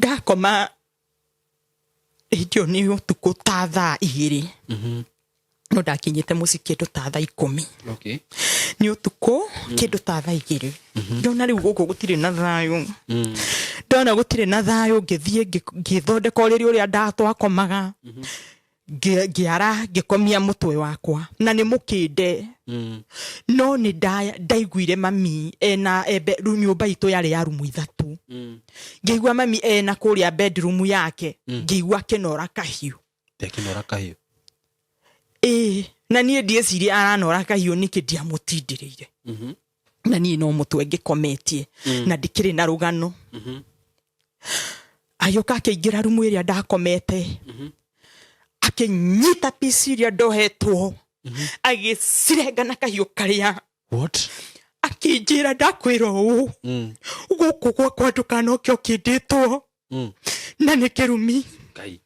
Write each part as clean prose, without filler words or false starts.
ndakoma idio ni utuko ta thaa 2 no ndakinyite muci kindu ta thaa 10 okay ni utuko kindu ta thaa 2 ndona riu guku gutire na thayo ndona gutire na thayo ngithie ngithondeka uriri uria ndatwakomaga ngiara ngikomia mutwe wakwa na ni mukinde no ni ndaiguire mami ena nyumba itu yari ya rumu 3 ngigwa mami ena kuria bedroom yake ngigwa kinora kahiu na nie ndieciria aranora kahiu niki ndiamutindireire na nie no mutwe ngikometie na ndikiri na rugano ayoka akeingira rumu iria ndakomete akenyita pisi iria ndohetwo agicirenga na kahiu karia what akinjira ndakwira u guku gwakwa ndukanoke ukinditwo na ni kirumi ngai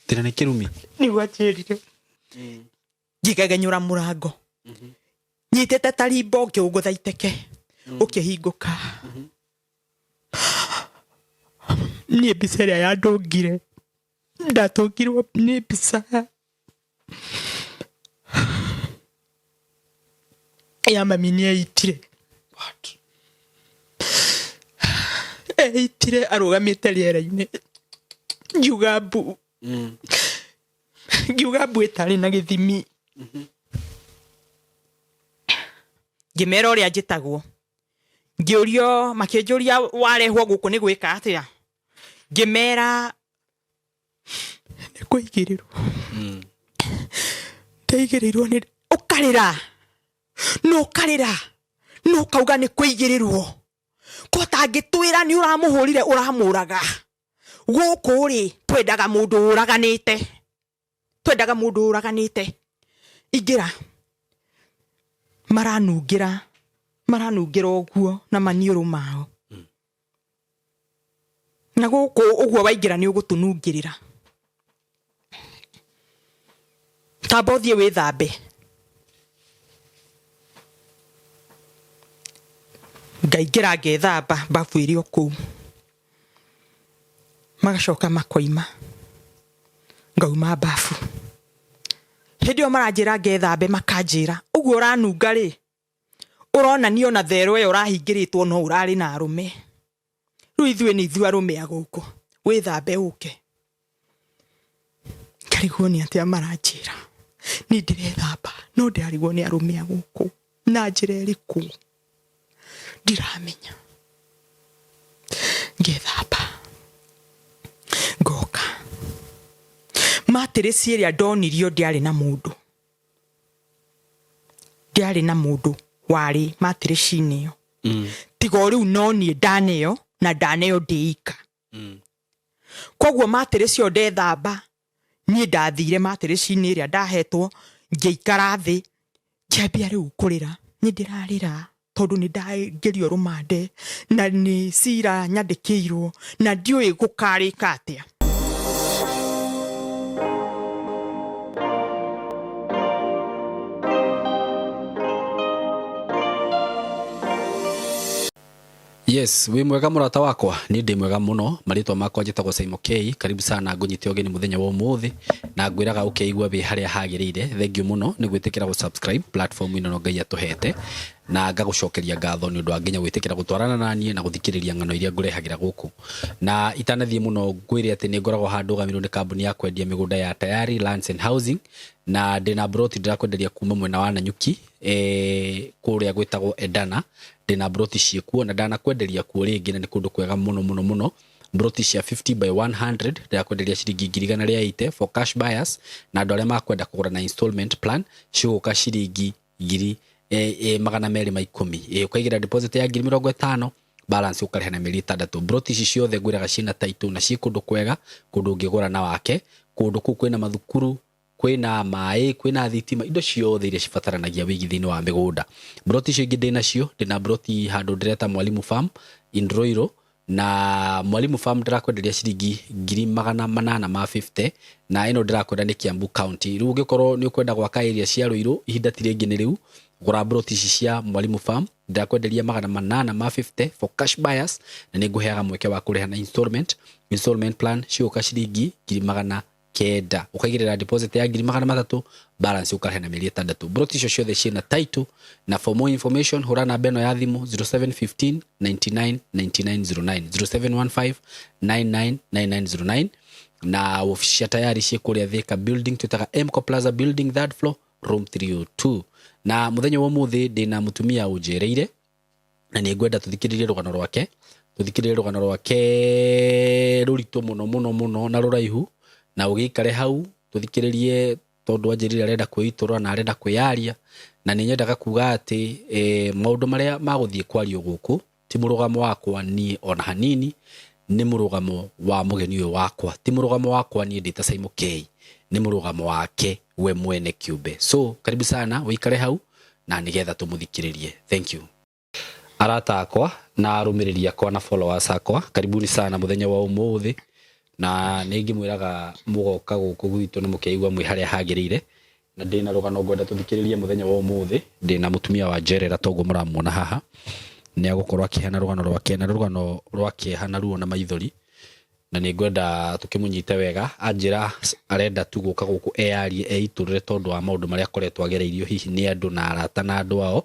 tena ni kirumi ni gwachirire ngigagenyura murango nyitete tarimbo ngiguthaiteke ukihinguka ni biseria ya ndungire ndatungirwo ni bisa ya mami ni aitire what aitire arugamite riera-ini ngiugambu ngiugambu itari na githimi ngimera uria njitagwo ngiurio makijuria warehwo guku ni gwika atia ngimera ni kuigirirwo ndaigirirwo ni ukarira no kauga ni kuigirirwo ko tangitwira ni uramuhurire uramuraga guku ri twendaga mundu uraganite igira maranungira uguo na maniuru mao na guku uguo waigira ni ugutunungirira tabothie withambe ngaingira ngethamba bafu irio kuu magacoka makoima ngauma bafu hindio maranjira ngethambe makanjira uguo uranunga ri urona ni ona thero yo urahingiritwo no urari na arume riu ithue ni ithua arume aguku withambe uke karigwo ni atia maranjira ni ndirethamba no ndarigwo ni arume aguku na njira iriku ndiramenya ngethamba ngoka matirisi iria ndonirio ndiari na mundu wari matirisi-ini iyo tiga riu no nie ndaneyo na ndaneyo ndiika koguo matirisi yo ndethamba nie ndathire matirisi-ini iria ndahetwo ngiikara thi ngiambia riu kurira ni ndirarira tondu ni ndagerio rumande na ni cira nyandikirwo na ndiui gukarika atia yes we mwega murata wakwa ni ndi mwega muno maritwa makwa njitagwo Simon K karibu sana ngunyite ogeni muthenya wa umuthi na ngwiraga ukeigwa bi haria hagirire thank you muno ni gwitikira gu subscribe platform ino no ngai atuhete na ngagucokeria ngatho ni undu wa nginya gwitikira gutwarana nanie na guthikiriria ngano iria ngurehagira guku na itanathie muno ngwire ati ni ngoragwo handu gamirwo ni kambuni ya kwendia migunda ya Tayari Lands and Housing na ndina broti ndirakwenderia kuma mwena wa Nanyuki kuria gwitagwo Edana ndina broti ciekuo na ndana kwenderia kuo ringi na ni kundu kwega muno broti cia 50 by 100 ndirakwenderia ciringi 180 for cash buyers na andu aria makwenda kugura na installment plan ciguka ciringi 210 ukaigira deposit ya 50 balance ukareha na mili 3 broti ici ciothe ngwiraga cina title na ci kundu kwega kundu ngigura na wake kundu ku kwina mathukuru kwina mai kwina thitima indo ciothe iria cibataranagia wigithini wa migunda broti icio ingi ndinacio ndina broti handu ndireta Mwalimu Farm in Roiro na Mwalimu Farm ndirakwenderia ciringi 850 na ino ndirakwenda ni Kiambu County riu ngikorwo ni ukwenda gwaka area cia Roiro ihinda ti ringi ni riu gura broti cia Mwalimu Farm ndakwenderia 850 for cash buyers na ninguheaga mweke wa kureha na installment plan cioka ciringi 900 ukaigirira deposit ya 300 balance ukareha na mieri 6 broti cio ciothe ciina title na for more information hura na beno ya thimu 0715 99 9909 0715 999909 na ofisi tayari cie kuria Thika building tutaga Mco Plaza building third floor room 302 na muthenya wa muthi ndina mutumia unjereire na ni ngwenda tuthikiririe rugano rwake rurito muno na ruraihu na ugikare hau tuthikiririe tondu anjirire arenda kwiitura na arenda kwiaria na ni nyendaga kuga ati maundu maria maguthie kwario guku ti murugamo wakwa ni ona hanini ni murugamo wa mugeni uyu wakwa ti murugamo wakwa ni ndita Simon K ni murugamo wake we mwene kiumbe so karibu sana wikare hau na nigetha tumuthikiririe thank you arata akwa na arumiriria akwa na followers akwa karibuni sana muthenya wa umuthi na ningi mwiraga mugoka guku gwitu ni mukeigwa mwi haria hagirire na ndina rugano ngwenda tuthikiririe muthenya wa umuthi ndina mutumia wa Jerera togo muramuona haha ni agukorwa akihana rugano rwake na rugano rwake hana ruo na maithori na ni ngwenda tukimunyite wega anjira arenda tu guka guku earie eiturire tondu wa maundu maria koretwo agereirio hihi ni andu na arata na andu ao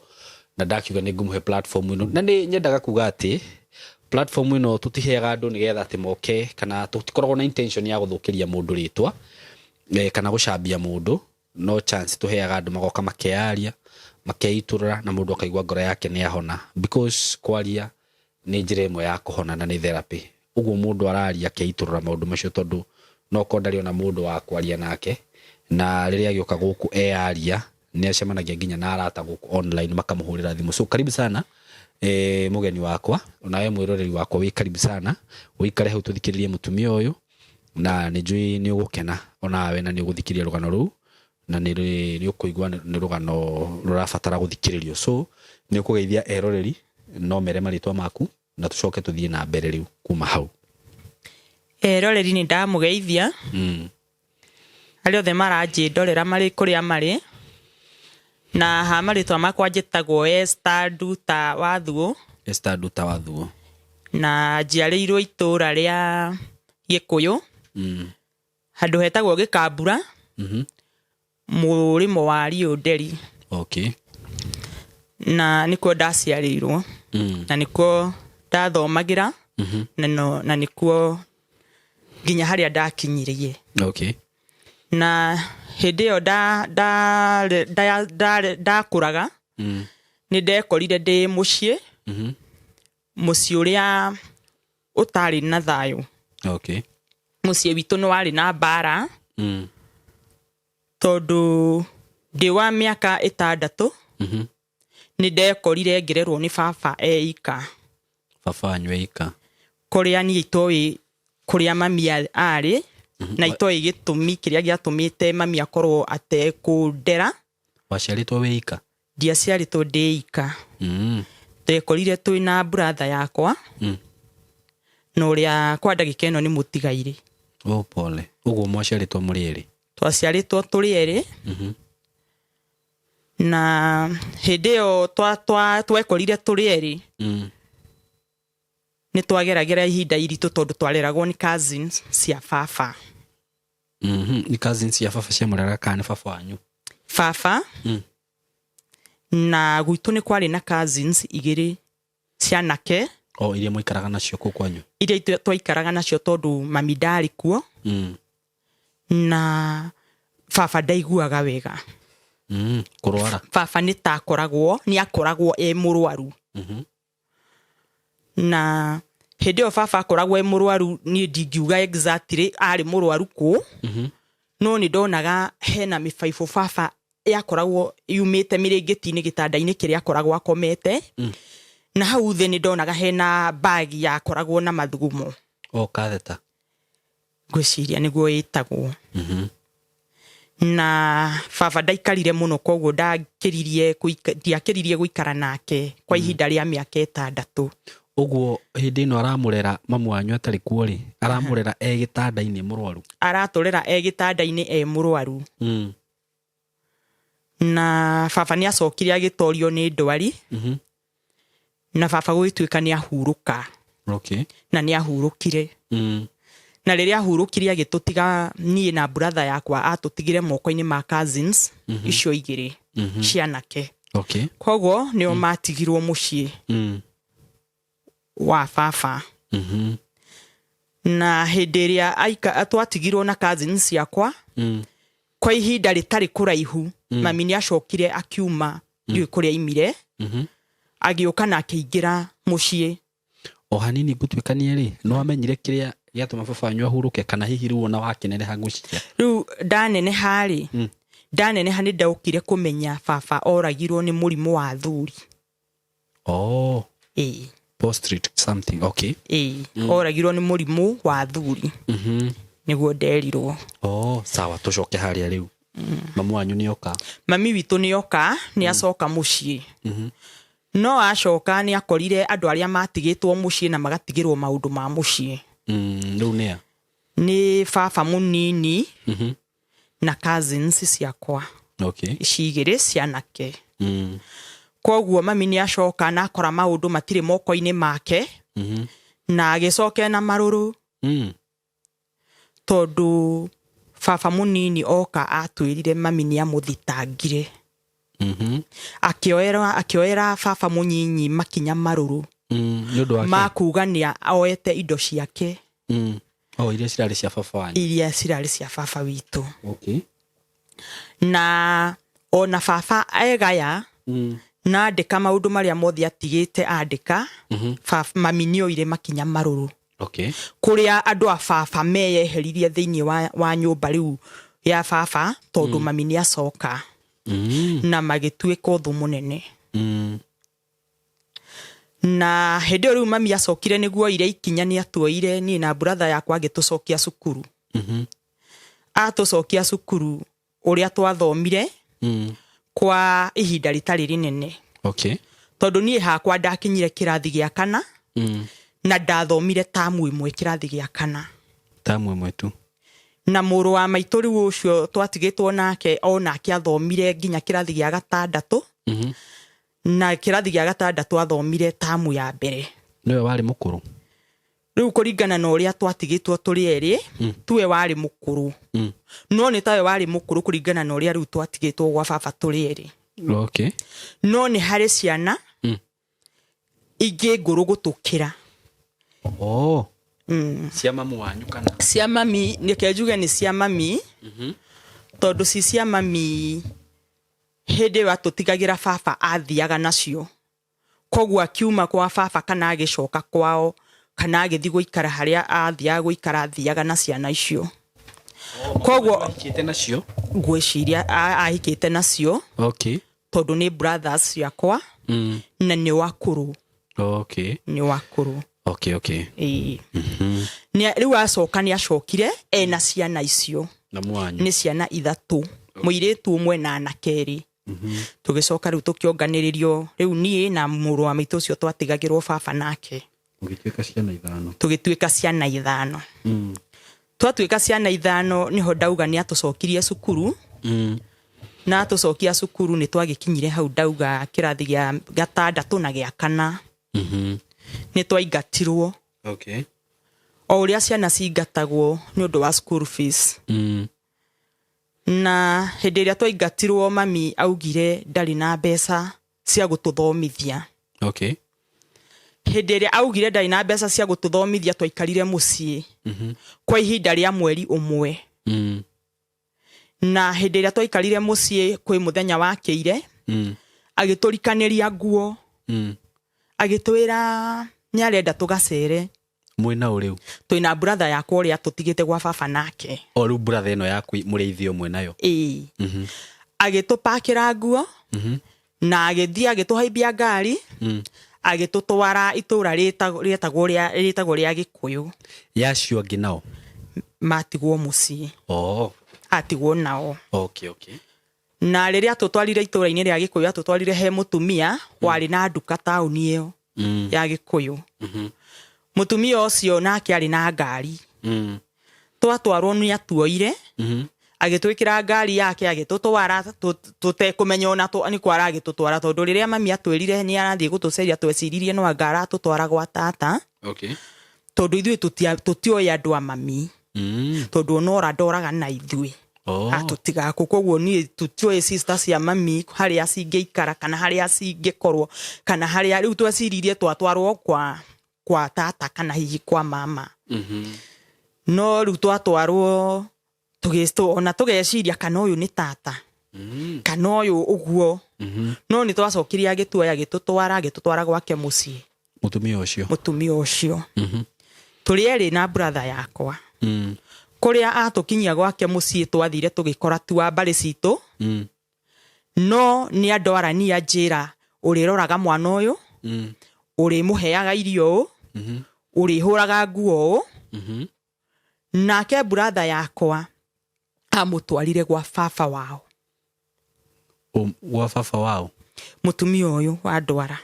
na ndakiuga ni ngumuhe platform ino na ni nyendaga kuga ati platform ino tutiheaga andu nigetha ati moke kana tutikoragwo na intention ya guthukiria mundu ritwa kana gucambia mundu no chance tuheaga andu magoka makearia makeiturira na mundu akaigwa ngoro yake ni ahona because kwaria ni njira imwe ya kuhona na ni therapy uguo mundu araria akeiturira maundu macio tondu no kondario na mundu wa kwaria nake na riria agioka guku earia ni acemanagia nginya na arata guku online makamuhurira thimu so karibu sana mugeni wakwa onawe mwiroreri wakwa wi karibu sana wikare hau tuthikiririe mutumia uyu na nijui ni ugukena onawe na ni uguthikiria rugano ru na ni ukuigwa ni rugano rurabatara guthikiririo so ni ukugeithia eroreri no mere maritwa maku na tucoke tuthie na mbere riu kuma hau eroreri ni ndamugeithia ali othe maraji ndorera mari kuria mari na ha maritwa makwa njitagwo Esther Nduta Wathuo na njiarĩirwo itura ria Gikuyu handu hetagwo Gikambura murimo wa Rionderi okay na nikuo ndaciarĩirwo na nikuo ndathomagira na nikuo nginya haria ndakinyirie okay na hindi yo ndakuraga ni ndekorire ndi mucii mucii uria utari na thayo okay mucii witu no wari na mbara tondu ndi wa miaka 6 ni ndekorire ngirerwo ni baba eika baba anywe ika kuria ni itoi kuria mami ari na itoi gitumi kiria giatumite mami akorwo atekundera waciaritwo we ika ndiaciaritwo ndi ika ndekorire twina brother yakwa no ria kwa ndagika ino ni mutigaire pole uguo mwaciaritwo muri eri twaciaritwo turi eri na hindi yo twekorire turi eri ni twageragera ihinda iritu tondu twareragwo ni cousins cia baba ni cousins cia baba cia murera kana baba wanyu baba na gwitu ni kwari na cousins igiri cia nake iria muikaraga nacio ku kwanyu iria twaikaraga nacio tondu mami ndari kuo na baba ndaiguaga wega kurwara baba ni akoragwo e murwaru na hindi yo baba akoragwo e murwaru ni ndingiuga exactly ari murwaru ku no ni ndonaga hena mibaibo baba yakoragwo yumite mirengeti-ini gitanda-ini kiria akoragwo akomete na hau the ni ndonaga hena bag yakoragwo na mathugumo katheta ngwiciria niguo itagwo na baba ndaikarire muno koguo ndiakiririe guikara nake kwa ihinda ria miaka 6 uguo hindi no aramurera mamu wanyu atari kuo ri aramurera gitanda-ini murwaru aratorera gitanda-ini murwaru na baba nĩ acokire agĩtorio nĩ ndwari na baba gũgĩtuĩka nĩ ahurũka Okay. na nĩ ahurũkire na rĩrĩa ahurũkire agĩtũtiga niĩ na brother yakwa atũtigire moko-inĩ ma cousins icio igĩrĩ cianake. Okay. Koguo nĩo matigirwo mũciĩ wa baba. Na hĩndĩ ĩrĩa twatigirwo na cousins yakwa kwa ihinda rĩtarĩ kũraihu mami nĩ acokire akiuma ndiũĩ kũrĩa aimire agĩũka na akĩingĩra mũciĩ. O hanini ngũtuĩkanie rĩ no amenyire kĩrĩa gĩatũma baba wanyu ahurũke kana hihi rĩu ona wakenereha ngũciria? Rĩu ndaneneha rĩ ndaneneha nĩ ndaokire kũmenya baba oragirwo nĩ mũrimũ wa thuri. Oh. Post-treat something. Okay. Oragirwo nĩ mũrimũ wa thuri nĩguo nderirwo. Sawa tũcoke harĩa rĩu. Mamu wanyu nĩ oka? Mami witũ nĩ oka nĩ acoka mũciĩ. No acoka nĩ akorire andũ arĩa matigĩtwo mũciĩ na magatigĩrwo maũndũ ma mũciĩ. Rĩu nĩa? Nĩ baba mũnini na cousins ciakwa. Okay. Ici igĩrĩ cianake. Koguo mami nĩ acoka na akora maũndũ matirĩ moko-inĩ make na agĩcoke na marũrũ tondũ baba mũnini oka atwĩrire mami nĩ amũthitangire. Akĩoera baba mũnyinyi makinya marũrũ ma kuga nĩ oete indo ciake iria cirarĩ cia baba wanyu? Iria cirarĩ cia baba witũ. Okay. Na ona baba egaya na andĩka maũndũ marĩa mothe atigĩte andĩka mami nĩ oire makinya marũrũ. Okay. Kũrĩa andũ a baba meyeheririe thĩinĩ wa nyũmba rĩu ya baba tondũ mami nĩ acoka na magĩtuĩka ũthũ mũnene. Na hĩndĩ rĩu mami acokire nĩguo ire ikinya nĩ atuoire niĩ na brother yakwa agĩtũcokia cukuru. Atũcokia cukuru ũrĩa twathomire kwa ihinda rĩtarĩ rĩnene. Okay. Tondũ niĩ hakwa ndakinyire kĩrathi gĩa kana na ndathomire tamu ĩmwe kĩrathi gĩa kana. Tamu ĩmwe tu. Na mũrũ wa maitũ rĩu ũcio twatigĩtwo nake onake athomire nginya kĩrathi gĩa gatandatũ. Na kĩrathi gĩa gatandatũ athomire tamu ya mbere. Nĩwe warĩ mũkũrũ? Rĩu kũringana na ũrĩa twatigĩtwo tũrĩ erĩ tuwe warĩ mũkũrũ. No nĩ tawe warĩ mũkũrũ kũringana na ũrĩa rĩu twatigĩtwo gwa baba tũrĩ erĩ. Okay. No nĩ harĩ ciana ingĩ ngũrũ gũtũkĩra. Cia mamu wanyu kana? Cia mami, nĩke njuge nĩ cia mami tondũ ci cia mami hĩndĩ ĩyo atũtigagĩra baba athiaga nacio. Koguo akiuma kwa baba kana agĩcoka kwao kana agĩthiĩ gũikara harĩa athiaga gũikara athiaga na ciana icio. Koguo ahikĩte nacio? Ngwĩciria ahikĩte nacio. Okay. Tondũ nĩ brothers ciakwa na nĩ wakũrũ. Okay. Nĩ wakũrũ. Okay, okay. Rĩu acoka nĩ acokire ena ciana icio. Nĩ ciana ithatũ. Mũirĩtu ũmwe na anake erĩ. Tũgĩcoka rĩu tũkĩonganĩrĩrio rĩu niĩ na mũrũ wa maitũ ũcio twatigagĩrwo baba nake. Tũgĩtuĩka ciana ithano. Tũgĩtuĩka ciana ithano. Twatuĩka ciana ithano niho ndauga nĩ atũcokirie cukuru. Na atũcokia cukuru nĩ twagĩkinyire hau ndauga kĩrathi gĩa gatandatũ na gĩa kana. Nĩ twaingatirwo. Okay. O ũrĩa ciana cingatagwo nĩ ũndũ wa school fees. Na hĩndĩ ĩrĩa twaingatirwo mami augire ndarĩ na mbeca cia gũtũthomithia. Okay. Hĩndĩ ĩrĩa augire ndarĩ na mbeca cia gũtũthomithia twaikarire mũciĩ kwa ihinda rĩa mweri ũmwe. Na hĩndĩ ĩrĩa twaikarire mũciĩ kwĩ mũthenya wakĩire agĩtũrikanĩria nguo. Agĩtwĩra nĩ arenda tũgacere. Mwĩna ũrĩu? Twĩna brother yakwa ũrĩa tũtigĩte gwa baba nake. Rĩu brother ĩno yaku mũrĩithio mwe nayo? Agĩtũpakĩra nguo na agĩthiĩ agĩtũhaimbia ngari agĩtũtwara itũra rĩtagwo rĩa Gĩkũyũ. Yacio angĩ nao? Matigwo mũciĩ. Atigwo nao. Okay, okay. Na rĩrĩa tũtwarire itũra-inĩ rĩa Gĩkũyũ atũtwarire he mũtumia warĩ na nduka taũni ĩyo ya Gĩkũyũ. Mũtumia ũcio nake arĩ na ngari. Twatwarwo nĩ atuoire agitwikira ngari yake agitutwara tutekumenya ona ni kwara agitutwara tondu riria mami atwirire ni arathie gutuceria tweciririe no angara tutwara gwa tata tondu ithui tutioya andu a mami tondu onora ndoraga na ithui atutiga koguo ni tutioe sisters cia mami haria cingeikara kana haria cingekorwo kana haria riu tweciririe twatwarwo kwa tata kana hihi kwa mama no riu twatwarwo tugisto ona tugeciria kana uyu ni tata kana uyu uguo no ni twacokirie agituoya agitutwara gwake mucii mutumia ucio turi eri na brother yakwa kuria atukinyia gwake mucii twathire tugikora tu wa mbari citu no ni andwarania njira uriroraga mwana uyu uri muheaga irio uri huraga nguo nake brother yakwa amutwarire gwa baba wao mutumia uyu wa ndwara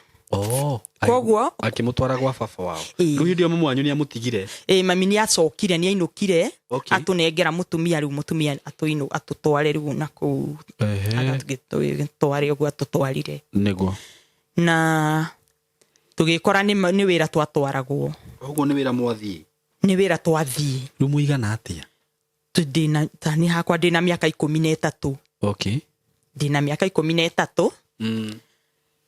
koguo akimutwara gwa baba wao riu hindi mama wanyu ni amutigire mami ni acokire ni ainukire atunengera mutumia riu mutumia atutware riu na ku agatugitware uguo atutwarire niguo na tugikora ni wira twatwaragwo uguo ni wira mwathie ni wira twathie riu muigana atia tudina tani hakwa ndina miaka 13 ndina miaka 13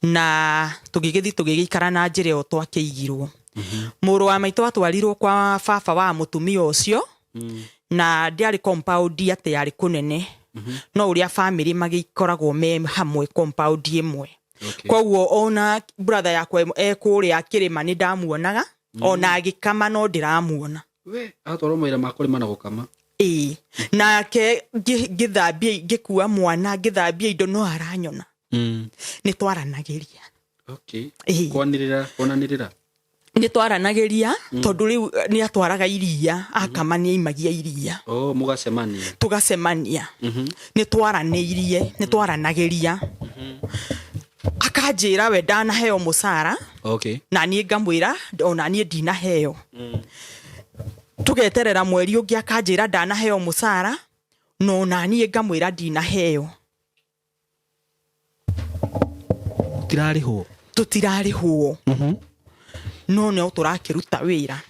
na tugigikara na njire o twakeigirwo muru wa maitu atwarirwo kwa baba wa mutumia ucio na ndiari compound ate yari kunene no uria family magikoragwo me hamwe compound imwe koguo ona brother yakwa ekuria kirima ni ndamuonaga ona agikama no ndiramuona we atwaro maira makurima na gukama nake githambia ngikua mwana ngithambia indo no aranyona ni twaranagiria kwanirira ni twaranagiria tondu riu ni atwaraga iria akama ni aimagia iria mugacemania tugacemania ni twaranagiria akanjira we ndanaheo musara na nie ngamwira ona nie ndinaheo tugeterera mweri ungi akanjira ndanaheo musara no na nie ngamwira ndinaheo tutirarihwo no turakiruta wira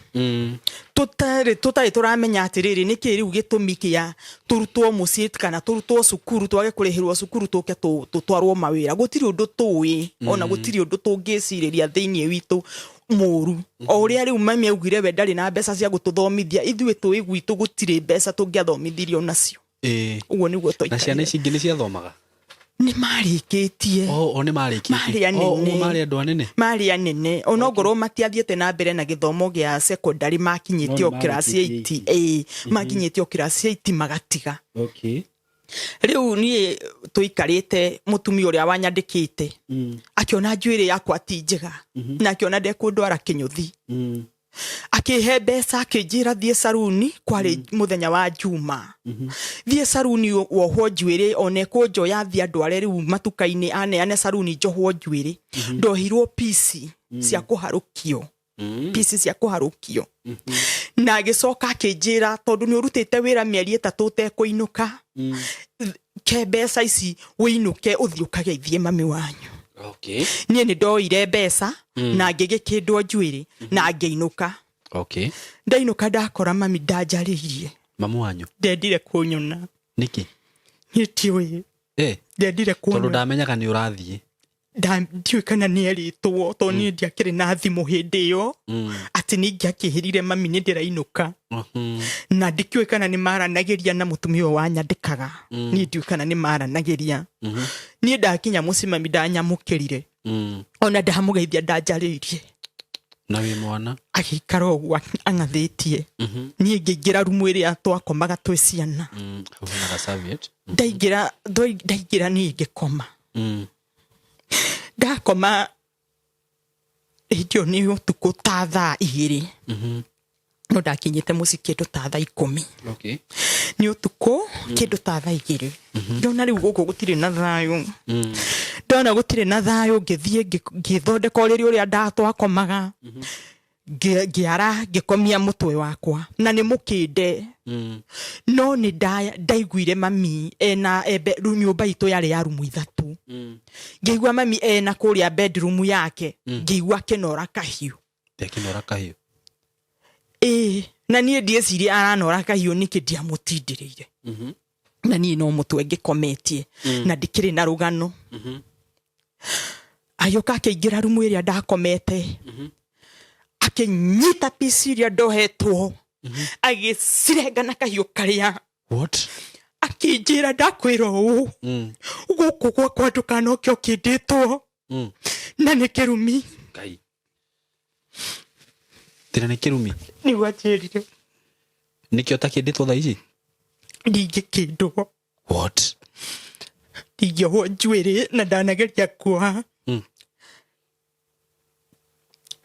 tutari turamenya atiriri niki riu gitumikia turutwo mucii kana turutwo cukuru twage kurihirwo cukuru tuke tutwarwo mawira gutiri undu tuwi ona gutiri undu tungiciriria thiini witu muru o uria riu mami augire we ndari na mbeca cia gututhomithia ithui tuwi gwitu gutiri mbeca tungiathomithirio nacio uguo niguo toikara na ciana ici ingĩ nĩciathomaga ni marikitie ni marikitie mari andu anene mari anene onogoro matiathiete na mbere na githomo gia secondary makinyitio class 8 makinyitio class 8 magatiga riu ni tuikarite mutumia uria wanyandikite akiona njuire yakwa ti njega na akiona ndekundwara kinyuthi akihe mbeca akinjira thie saruni kwari muthenya wa juma thie saruni wohwo njuire oneko njoya thie andware riu matukaini ane saruni njohwo njuire ndohirwo pisi cia kuharukio pisi cia kuharukio na agicoka akinjira tondu ni urutite wira mieri 3 utekuinuka ke mbeca ici wiinuke uthiukageithie mami wanyu nie ni ndoire mbeca na ngigikindwo njuire na ngeinuka ndainuka ndakora mami ndanjaririe mamu wanyu ndendire kunyona niki nitiwe ndendire kunyona tondu ndamenyaga ni urathie ndiwe kana ni eritwo to ni ndiakire na thimu hindi yo ati ni ngiakihirire mami ni ndirainuka na ndikiwe kana ni maranagiria na mutumia wanyandikaga ni ndiwe kana ni maranagiria ni ndakinya muci mami ndanyamukirire ona ndamugeithia ndanjaririe na wi mwana agikara ogwa angathitie ni ngigira rumu iria twakomaga twi ciana ndaigira ni ngikoma ndakoma idio ni utuku ta thaa 2 no ndakinyite muci kindu ta thaa 10 ni utuku kindu ta thaa 2 ndona riu guku gutire na thayu ndona gutire na thayu ngithie ngithondeka riri uria ndatwakomaga ngiara ngikomia mutwe wakwa na ni mukinde no ni ndaiguire mami ena nyumba itu yari ya rumu ithatu ngigua mami ena kuria bedroom yake ngigua kinora kahiu na nie ndieciria aranora kahiu niki ndiamutindireire na nie no mutwe ngikometie na ndikiri na rugano ayoka akiingira rumu iria ndakomete akinyita pisi iria ndohetwo agicirenga na kahiu karia akinjira ndakwira uu guku gwakwa ndukanoke ukinditwo na ni kirumi ngai tena ni kirumi ni wachirire nikio takinditwo thaa ici ndigikindwo ndigiohwo njuĩrĩ na ndanageria kuoha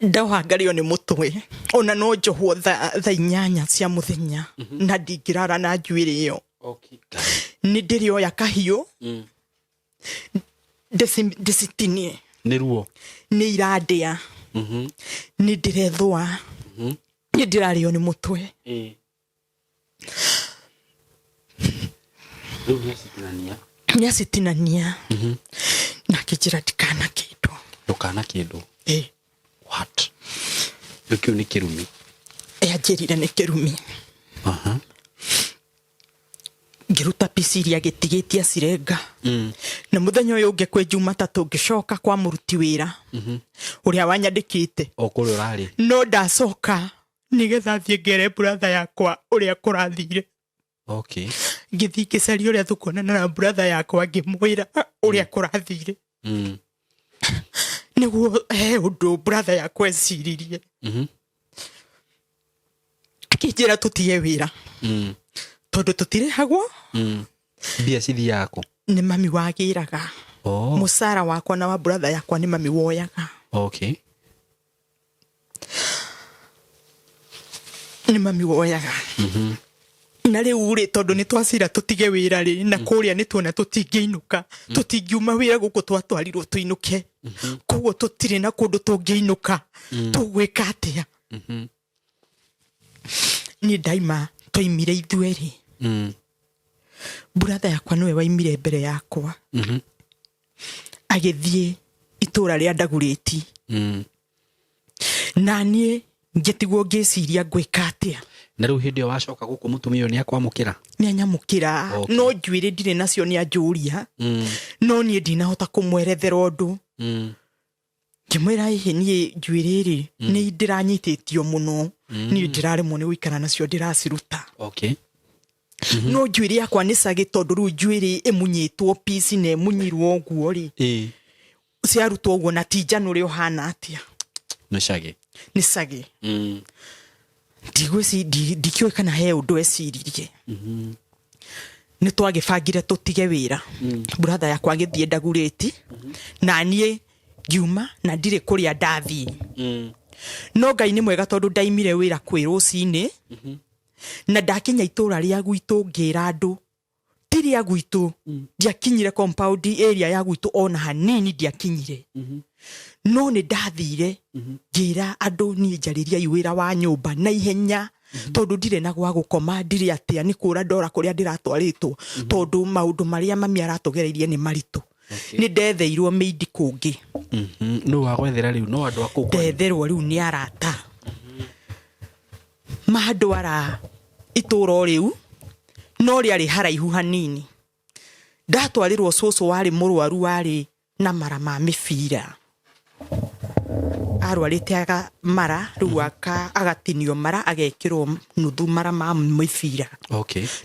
ndahangario ni mutwe ona no njohwo thaa 8 cia muthenya na ndingirara na njuĩrĩ iyo ni ndirio ya kahiu ndicitinie ni ruo ni iradia ni ndirethwa ni ndirario ni mutwe niacitinania na kijira ndukana kindu what nikio ni kirumi ajirire ni kirumi ngiruta pisiria gitigitia cirenga na muthenya uyu unge kwe Jumatatu ngicoka kwa muruti wira uria wanyandikite okuri urari no ndacoka nigetha thie ngere brother yakwa uria kurathire ngithi ngicaria uria thukuonana na brother yakwa ngimwira uria kurathire niguo undu brother yakwa eciririe akijira tutie wira tondu tutirehagwo mbia cithi yako ni mami wagiraga musara wakwa na wa brother yakwa ni mami woyaga ni mami woyaga na riu ri tondu ni twacira tutige wira ri na kuria ni tuona tutingiinuka tutingiuma wira guku twatwarirwo tuinuke koguo tutire na kundu tungiinuka tugwika atia ni daima twaimire ithueri brother yakwa niwe waimire mbere yakwa agithie itura ria Ndaguriti na nie ngitigwo ngiciria ngwika atia na riu hindi wacoka guku mutumio ni akwamukira ni anyamukira no njuire ndire nacio ni anjuria no nie ndinahota kumwerethera undu ngimwira ihe nie njuire ni ndiranyititio muno ni ndiraremwo ni guikara nacio ndiraciruta no njuire yakwa ni cagi tondu ru njuire emunyitwo pisi ne munyirwo guo ri ciarutwo guo na tijanu ri ohana atia ni cagi ndigweci ndikio kana he undu eciririe ni twagibangire tutige wira brother yakwa agithie Ndaguriti na nie ngiuma na ndire kuria ndathi no Ngai ni mwega tondu ndaimire wira kwi rucini na ndakinya itura ria gwitu ngira andu tiria gwitu ndiakinyire compound area ya gwitu ona hanini ndiakinyire no ni ndathire ngira andu ni njariria iwira wa nyumba na ihenya tondu ndire na gwa gukoma ndire atia ni kura ndora kuria ndiratwaritwo tondu maundu maria mami aratugereirie ni maritu ni ndetheirwo meidi kungi no wagwethera riu no andu akukwa ndetherwo riu ni arata mahadwara ituro riu no riari haraihu hanini ndatwarirwo cucu wari murwaru wari na mara ma mibira arwarite aga mara riu agatinio mara agekirwo nuthu mara ma mibira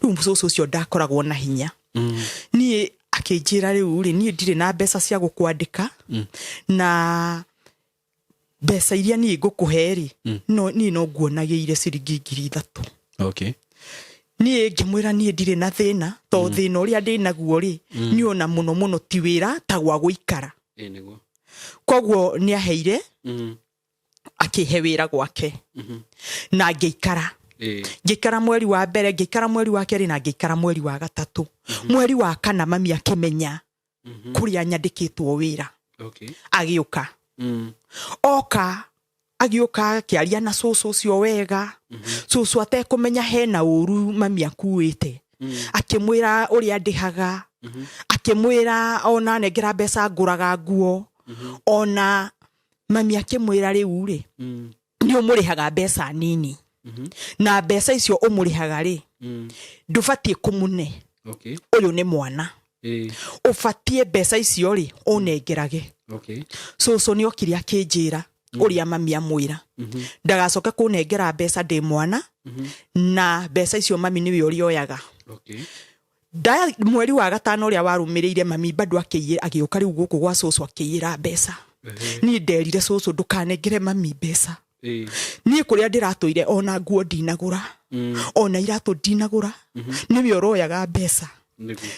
riu cucu ucio ndakoragwo na hinya nie akinjira riu ri nie ndire na mbeca cia gukwandika na mbeca iria nie ngukuheri no nie no nguonagire ciringi 3,000 nie ngimwira nie ndire na thina to thina uria ndinaguo ri ni ona muno muno ti wira ta gwa guikara niguo koguo ni aheire akihe wira gwake na ngeikara ngikara mweri wa mbere ngikara mweri wa keri na ngikara mweri wa gatatu mweri wa kana mami akimenya kuria nyandikitwo wira agiuka oka agioka kiaria na cucu cio wega cucu atekumenya hena uru mami akuite akimwira uria ndihaga akimwira ona negera mbeca nguraga nguo ona mami akimwira riu ri ni umurihaga mbeca nini na mbeca icio umurihaga ri ndubatie kumune uyu ni mwana ufatie mbeca icio ri unengerage cucu ni okiri akinjira uria mami amwira ndagacoke kunengera mbeca ndi mwana na mbeca icio mami niwe urioyaga mweri wa gatano uria warumirire mami bado agioka riu guku gwa cucu akiyira mbeca ni nderire cucu ndukanengere mami mbeca ni kuria ndiratoire ona nguo ndinagura ona iratu ndinagura niwe uroyaga mbeca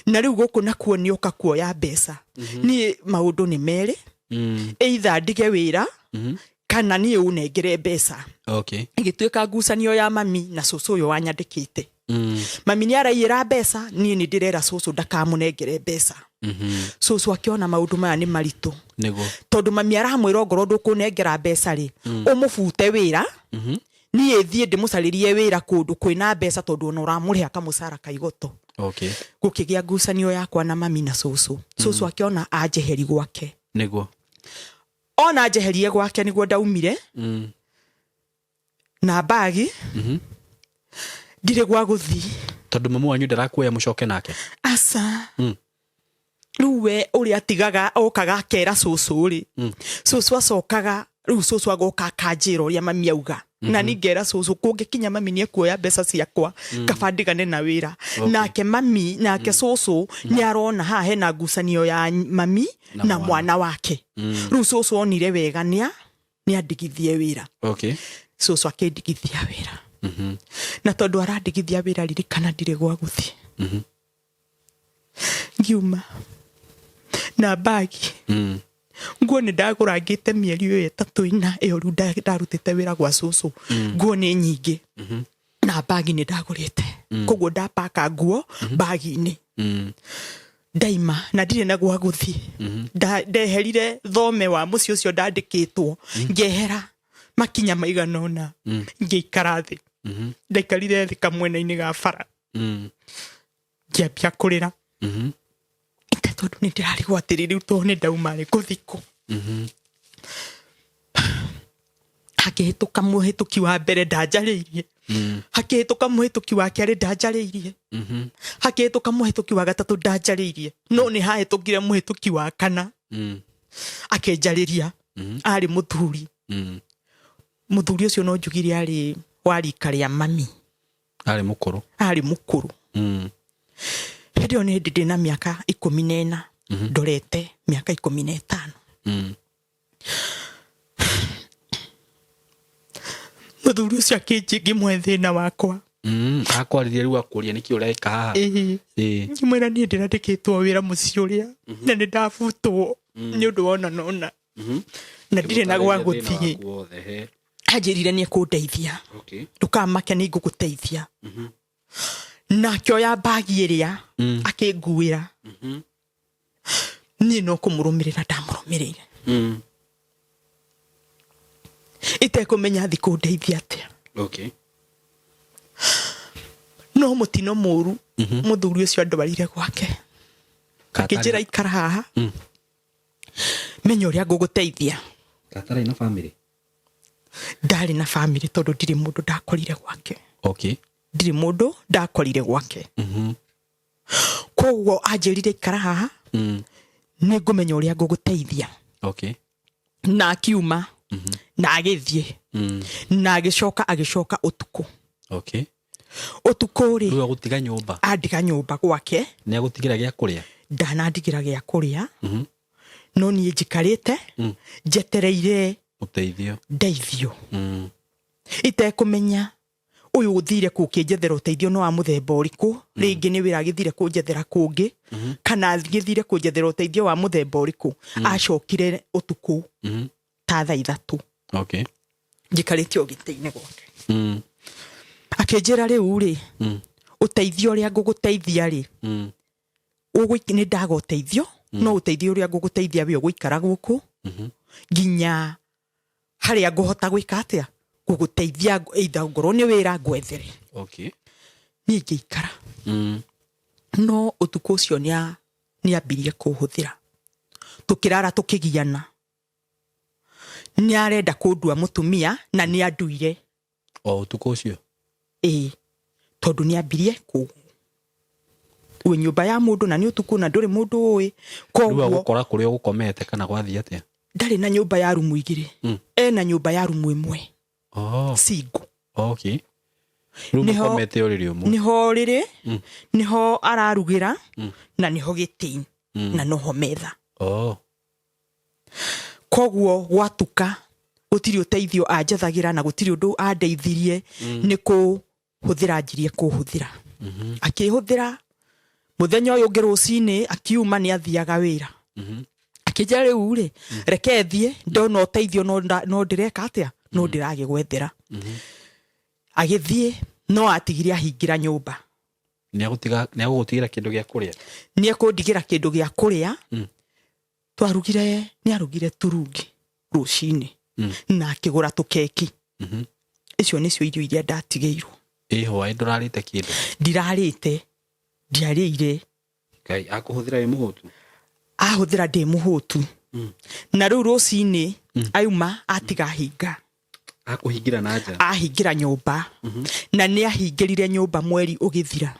na riu guku nakuo ni uka kuoya mbeca ni maundu ni meri either ndige wira kana ni unengere mbeca igituika ngucanio ya mami na cucu uyu wanyandikite mami ni araiyira mbeca ni ndirera cucu ndakamunengere mbeca cucu akiona maundu maya ni maritu tondu mami aramwira ngoro ndukunengera mbeca ri umufute wira ni ethie ndimucaririe wira kundu kwina mbeca tondu ona uramuriha kamucara kaigoto gukigia ngucanio yakwa na mami na cucu cucu akiona anjeheri gwake ona njeherie gwake niguo ndaumire na bagi ndire gwa guthi tondu mamu wanyu ndarakuoya mucoke nake asa ruwe uri atigaga okaga akera cucu ri cucu acokaga riu cucu agoka akanjira uria mami auga na ningera cucu kungikinya mami ni ekuoya mbeca ciakwa kabandigane na wira nake mami nake cucu ni arona ha hena ngucanio ya mami na mwana wake riu cucu onire wega ni andigithie wira cucu akindigithia wira na tondu arandigithia wira ririkana ndire gwa guthi ngiuma na bagi nguo ni ndagurangite mieri iyo 3 ina iyo ru ndarutite wira gwa cucu nguo ni nyingi na bagi ni ndagurite koguo ndapaka nguo bagi ni daima na ndire na gwa guthi ndeherire thome wa muci ucio ndandikitwo ngehera makinya maiganona ngeikara thi ndaikarire thi kamwena-ini ga bara ngiambia kurira tondu ni ndirarigwatiri riu to ni ndauma ri kuthiko hakihituka muhituki wa mbere ndanjariirie hakihituka muhituki wa keri ndanjariirie hakihituka muhituki wa gatatu ndanjariirie no ni hahitukire muhituki wa kana akenjariria ari muthuri ucio no njugire ari warika ria mami ari mukuru ndio ni ndidi na miaka 14 ndorete miaka 15 muthuri ucio akinjingi mwethina wakwa akwaririe riu akuria niki ureka haha ngimwira ni ndirandikitwo wira muci uria na ni ndabutwo ni undu wona nona na ndire na gwa guthie ajirire ni kundeithia ndukamake ni nguguteithia na kioya bagi iria akinguira ni no kumurumirira ndamurumirire itekumenya thiku ndeithia atia no mutino muru muthuri ucio ndwarire gwake akijira ikara haha menya uria nguguteithia katara ina family ndari na family tondu ndiri mundu ndakorire gwake ndiri mundu ndakorire gwake koguo anjirire ikara haha ni ngumenya uria nguguteithia na akiuma na agithie na agicoka utuku utuku ri riu agutiga nyumba andiga nyumba gwake ni agutigira gia kuria ndanandigira gia kuria no ni njikarite njetereire uteithio ndeithio itekumenya uyu uthire kukinjethera uteithio no wa muthemba uriku ringi ni wira agithire kunjethera kungi kana agithire kunjethera uteithio wa muthemba uriku acokire utuku ta thaa 3 njikarite ogite-ini gwake akinjira riu ri uteithio ria nguguteithia ri ni ndaga uteithio no uteithio ria nguguteithia we uguikara guku nginya haria nguhota gwika atia guguteithia either ngoro ni wira ngwethere. Okay. Ni ngikara. No utuko ucio ni ambirie kuhuthira. Tukirara tukigiana. Ni arenda kundua mutumia na ni anduire. Utuko ucio. Tondu ni ambirie we nyumba ya mundu na ni utuku na nduri mundu ui koguo gukora kuri ugukomete kana gwathi atia ndari na nyumba ya rumu igiri na nyumba ya rumu imwe single. Okay. Rumu komete uriri umwe niho riri niho ararugira na niho giti na noho metha. Koguo gwatuka gutiri uteithio anjathagira na gutiri undu andeithirie ni kuhuthira njirie kuhuthira akihuthira muthenya uyu ngi rucini akiuma ni athiaga wira akija riu ri reke thie ndona uteithio no ndireka atia no ndirage gwethera agithie no atigire ahingira nyumba ni agutigira kindu gia kuria ni akundigira kindu gia kuria twarugire ni arugire turungi rucini na akigura tukeki icio nicio irio iria ndatigeirwo hwa ndurarite kindu ndirarite ndiarire Ngai akuhuthira muhutu ahuthira ndi muhutu na riu rucini auma atiga hinga akuhingira na nja ahingira nyumba na ni ahingirire nyumba mweri ugithira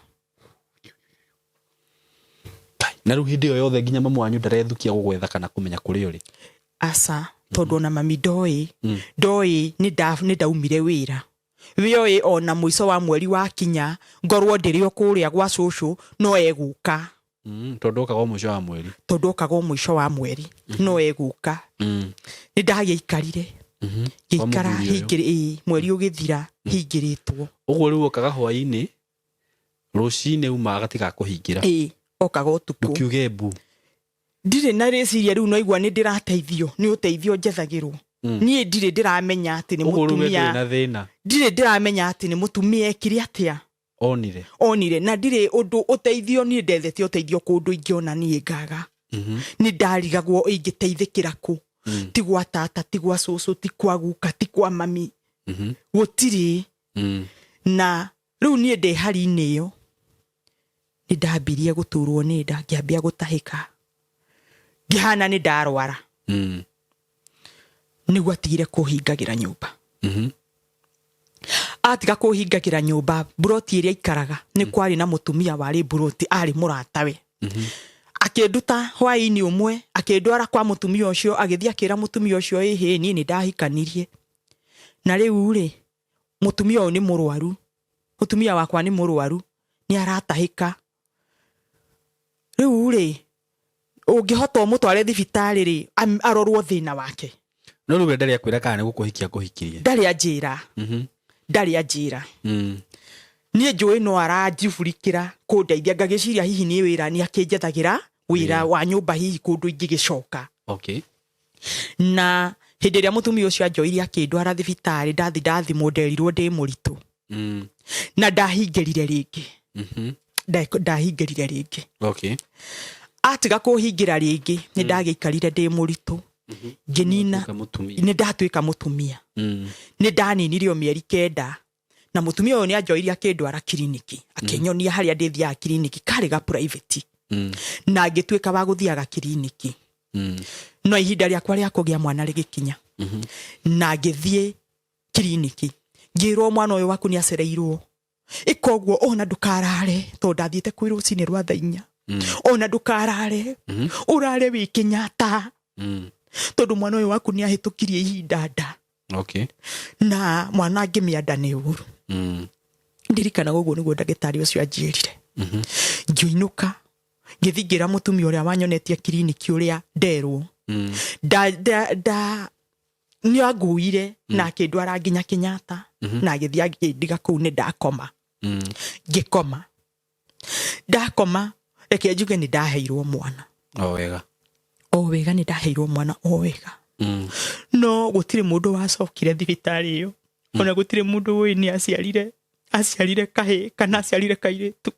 na riu hindi yothe nginya mamu wanyu ndarethukia gugwetha kana kumenya kuri uri asa tondu na mami ndoi ni ndaumire wira wioi ona muico wa mweri wa kinya ngorwo ndirio kuria gwa cucu no eguka tondu kago muico wa mweri no eguka ni ndagiikarire gikara hingiri mweri ugithira hingiritwo uguo riu okaga hwaini rucine uma agatiga kuhingira okaga utuku ukiuge bu ndire na reciria riu no igwa ni ndirateithio ni uteithio njethagirwo nie ndire ndiramenya ati ni mutumia na thina ndire ndiramenya ati ni mutumia ekiri atia onire na ndire undu uteithio ni ndethete uteithio kundu ingiona nie ngaga ni ndarigagwo ingiteithikira ku ti gwa tata ti gwa cucu ti kwa guka ti kwa mami gutiri na riu nie ndi hari-ini iyo ni ndambirie guturwo ni nda ngiambia gutahika ngihana ni ndarwara niguo atigire kuhingagira nyumba atiga kuhingagira nyumba buroti iria ikaraga ni kwari na mutumia wari buroti ari muratawe akinduta hwaini umwe akindwara kwa mutumia ucio agithia kira mutumia ucio ni ndahikanirie na riu ri mutumia uyu ni murwaru mutumia wakwa ni murwaru ni aratahika riu ri ungihota mutware thibitari ri arorwo thina wake no riu ndari akwira kana gukuhikia kuhikirie ndari ajira nie njui no aranjibulikira kundeithia ngagiciria hihi ni wira ni akinjethagira wira wa nyumba hihi kundu ingigicoka na hindi ria mutumia ucio anjoirie akindwara thibitari ndathi moderirwo ndi muritu na ndahingirire ringi ndahingirire ringi atiga kuhingira ringi ni ndagiikarire ndi muritu nginina ni ndatuika mutumia ni ndaninire mieri 9 na mutumia uyu ni anjoirie akindwara kiriniki akinyonia haria ndithia kiriniki kari ga private na ngituika wa guthiaga kiriniki no ihinda riakwa ria kugia mwana rigikinya na ngithie kiriniki ngirwo mwana uyu waku ni acereirwo ikoguo ona ndukarare to ndathiete kwirwo cine rwa thainya ona ndukarare urare wikinyata tondu mwana uyu waku ni ahitukirie ihinda nda na mwana ngimianda ni uru ndirikana guguo niguo ndagitari ucio anjirire ngiuinuka ngithingira mutumia uria wanyonetie kiriniki uria nderwo ni anguire na akindwara nginya kinyata na agithia ngidiga kuu ni ndakoma ndakoma reke njuge ni ndaheirwo mwana o wega ni ndaheirwo mwana o wega no gutire mundu wacokire thibitari iyo ona gutire mundu uyu ni aciarire kahe kana aciarire kairitu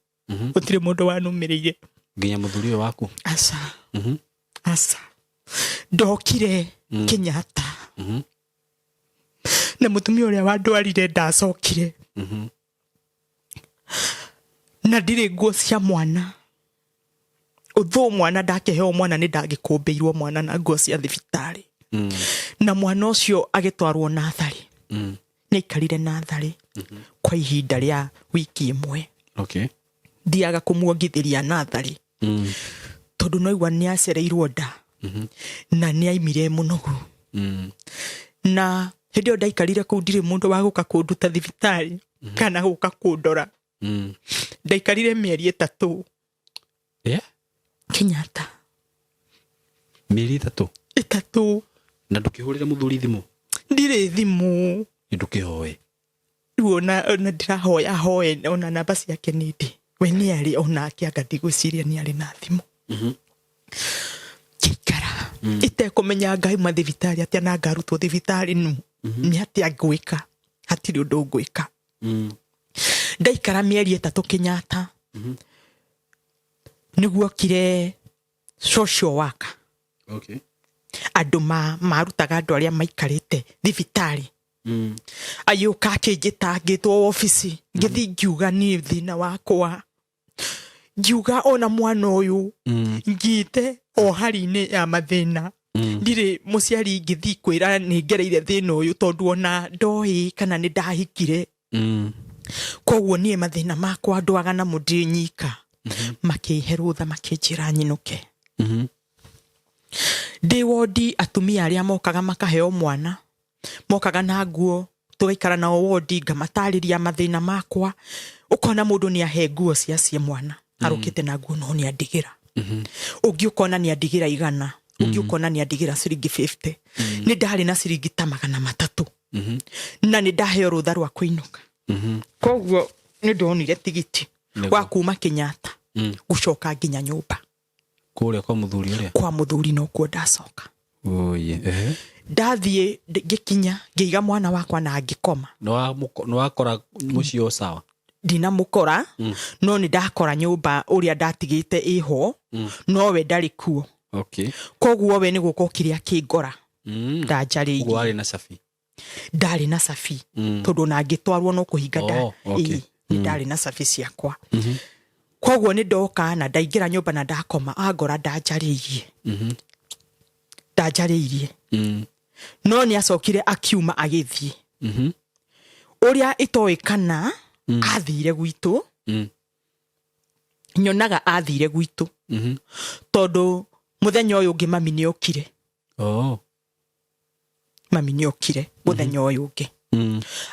gutire mundu wanumirire nginya muthuri waku asa ndokire Kenyatta na mutumia uria wandwarire ndacokire na ndire nguo cia mwana utho mwana ndakeheo mwana ni ndagikumbirwo mwana na nguo cia thibitari na mwana ucio agitwarwo nathari ni ikarire nathari kwa ihinda ria wiki imwe ndiaga kumuongithiria nathari tondu noigwa ni acereirwo nda na ni aimire munogu na hindi yo ndaikarire kuu ndire mundu wa guka kunduta thibitari kana guka kundora ndaikarire mieri 3 Kenyatta mieri 3 na ndukihurira muthuri thimu ndire thimu ndukihoe ona ndirahoya hoe ona namba ciake nindi we ni ari ona akianga ndigwiciria ni ari na thimu kikara ite kumenya ngai mathibitari atia na ngarutwo thibitari nu ni atia ngwika hatiri undu ngwika ndaikara mieri 3 Kenyatta niguo kire social worker andu marutaga andu aria maikarite thibitari ayuka akijita ngitwo office ngithi ngiuga ni thina wakwa ngiuga ona mwana uyu ngite o hari-ini ya mathina ndire muciari ngithi kwira ni ngereire thina uyu tondu ona ndoi kana ni ndahikire koguo nie mathina makwa ndwaga na mundi nyika makiherutha makinjira nyinuke ndi wodi atumia aria mokaga makaheo mwana mokaga na nguo tugaikara na wodi ngamatariria mathina makwa ukona mundu ni ahe nguo cia mwana arukite na nguo no ni andigira ungi ukona ni andigira 100 ungi ukona ni andigira ciringi 50 ni ndari na ciringi ta 300 na ni ndaheo rutha rwa kuinuka koguo ni ndonire tigiti wa kuma Kenyatta gucoka nginya nyumba kuria kwa muthuri uria kwa muthuri no kuo ndacoka ndathie ngikinya ngiiga mwana wakwa na ngikoma no wakora mucio sawa ndina mukora no ni ndakora nyumba uria ndatigite iho no we ndari kuo koguo we ni gukokire akingora ndajari wari na safi ndari na safi tondu na ngitwarwo no kuhinga ni ndari na safi ciakwa koguo ni ndoka na ndaingira nyumba na ndakoma agora ndajariirie no ni acokire akiuma agithie uria itoikana athire gwitu nyonaga athire gwitu tondu muthenya uyu ngi mami ni okire mami ni okire muthenya uyu ngi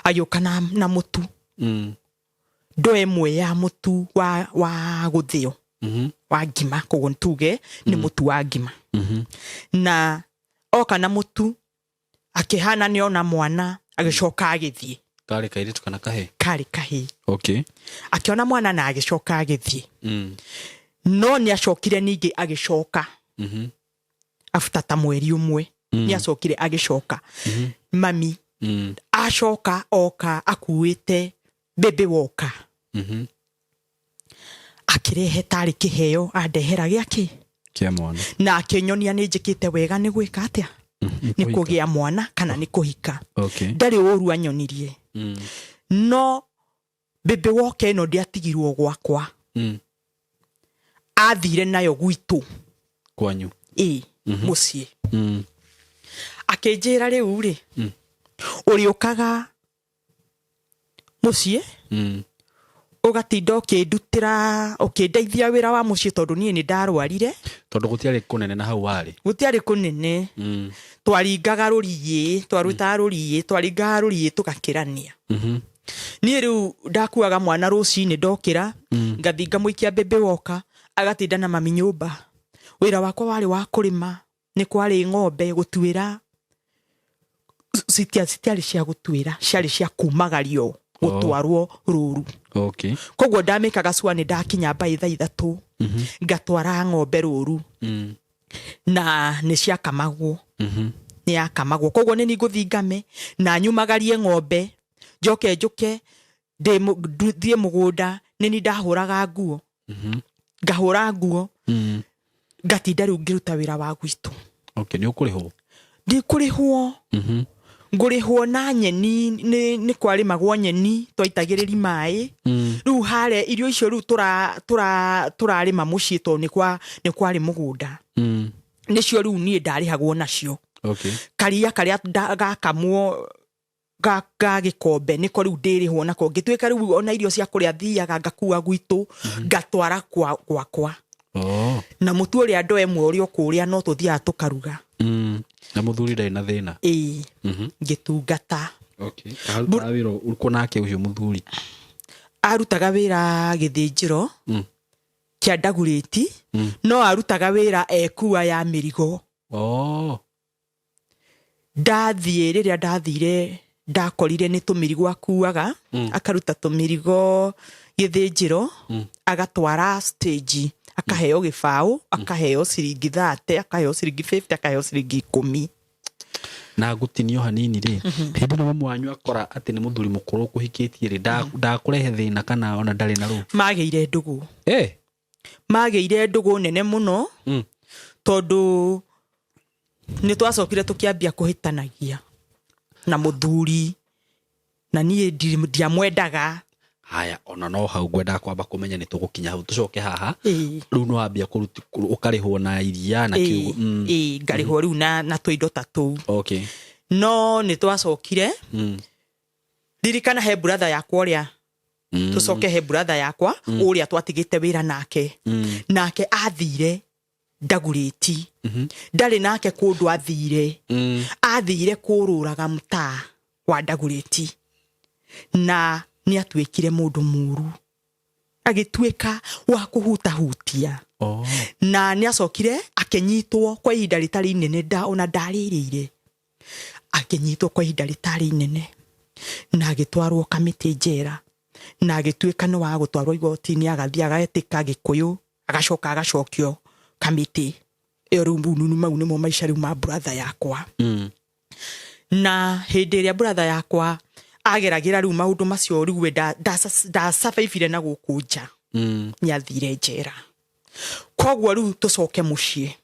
ayuka na mutu ndo emwe ya mutu wa guthio wa ngima koguo ntuge ni mutu wa ngima na oka na mutu akihana ni ona mwana agicoka agithie kari kairitu kana kahe akiona mwana na agicoka agithie no ni acokire ningi agicoka after ta mweri umwe ni acokire agicoka mami acoka oka akuite bebe woka akirehe tari kiheo andehera giaki kia mwana na akinyonia ni njikite wega ni gwika atia ni kugia mwana kana ni kuhika ndari oru anyonirie no bebe woke no ndiatigirwo gwakwa athire nayo gwitu kwanyu mucie akinjira riu ri uriukaga mucie ugatinda ukindutira ukindeithia wira wa mucie tondu nie ni ndarwarire tondu gutiari kunene na hau wari gutiari kunene twaringaga ruriye twaruta ruriye twaringaga ruriye tukakirania nie riu ndakuaga mwana rucini ndokira ngathinga muikia bebe woka agatinda na mami nyumba wira wakwa wari wa kurima ni kwari ng'ombe gutuira sitiari cia gutuira ciari cia kumagario gutwarwo ruru koguo ndamikaga cua ni ndakinya mbai 3 ngatwara ng'ombe ruru na ni ciakamagwo ni yakamagwo koguo ni ngũthingame na nyumagarie ng'ombe njoke njuke thie mugunda ni ndahuraga nguo ngahura nguo ngatinda riu ngiruta wira wa gwitu ni ukurihwo ndikurihwo ngurihwo na nyeni ni kwarimagwo nyeni twaitagiriri mai riu hare irio icio riu turarima mucii to ni kwari mugunda nicio riu nie ndarihagwo nacio karia karia gakamwo ga gikombe niko riu ndirihwo nako ngitwika riu ona irio cia kuria thiaga ngakua gwitu ngatwara gwakwa na mutu uria ndo emwe uria kuria no tuthiaga tukaruga na muthuri ndai na thina ngitungata arutaga wira uriko nake ucio muthuri arutaga wira githinjiro kia Ndaguriti no arutaga wira ekua ya mirigo riria ndathire ndakorire ni tumirigo akuaga akaruta tumirigo githinjiro agatwara stage akaheo gibao akaheo ciringi 30 akaheo ciringi 50 akaheo ciringi 10 na gutinio hanini ri hindi no mwanyu akora ati ni muthuri mukuru kuhikitie ri ndakurehe thina kana ona ndari na ru mageire ndugu mageire ndugu nene muno tondu ni twacokire tukiambia kuhitanagia na muthuri na nie ndiamwendaga haya ona no hau gwenda kwamba kumenya ni tugukinya hau tucoke haha riu no ambia kuruti ukarihwo na iria na kiugo ngarihwo riu na twindo tatu no ni twacokire dirikana he brother yakwa uria tucoke he brother yakwa uria twatigite wira nake athire Ndaguriti ndari nake kundu athire kururaga mutaa wa Ndaguriti na ni atwekire mundu muru agitweka wa kuhutahutia na ni acokire akenyitwo kwa ihinda ritari nene ona ndaririire akenyitwo kwa ihinda ritari nene na agitwarwo kamiti njera na agitweka no wa gutwarwo igoti-ini agathia agaetika Gikuyu agacoka agacokio kamiti iyo rumbunu mau nimo maisha riu ma brother yakwa na hindi ria brother yakwa ageragira riu maundu macio riu da survive na gukunja ni athire njera kogwo riu tucoke mucii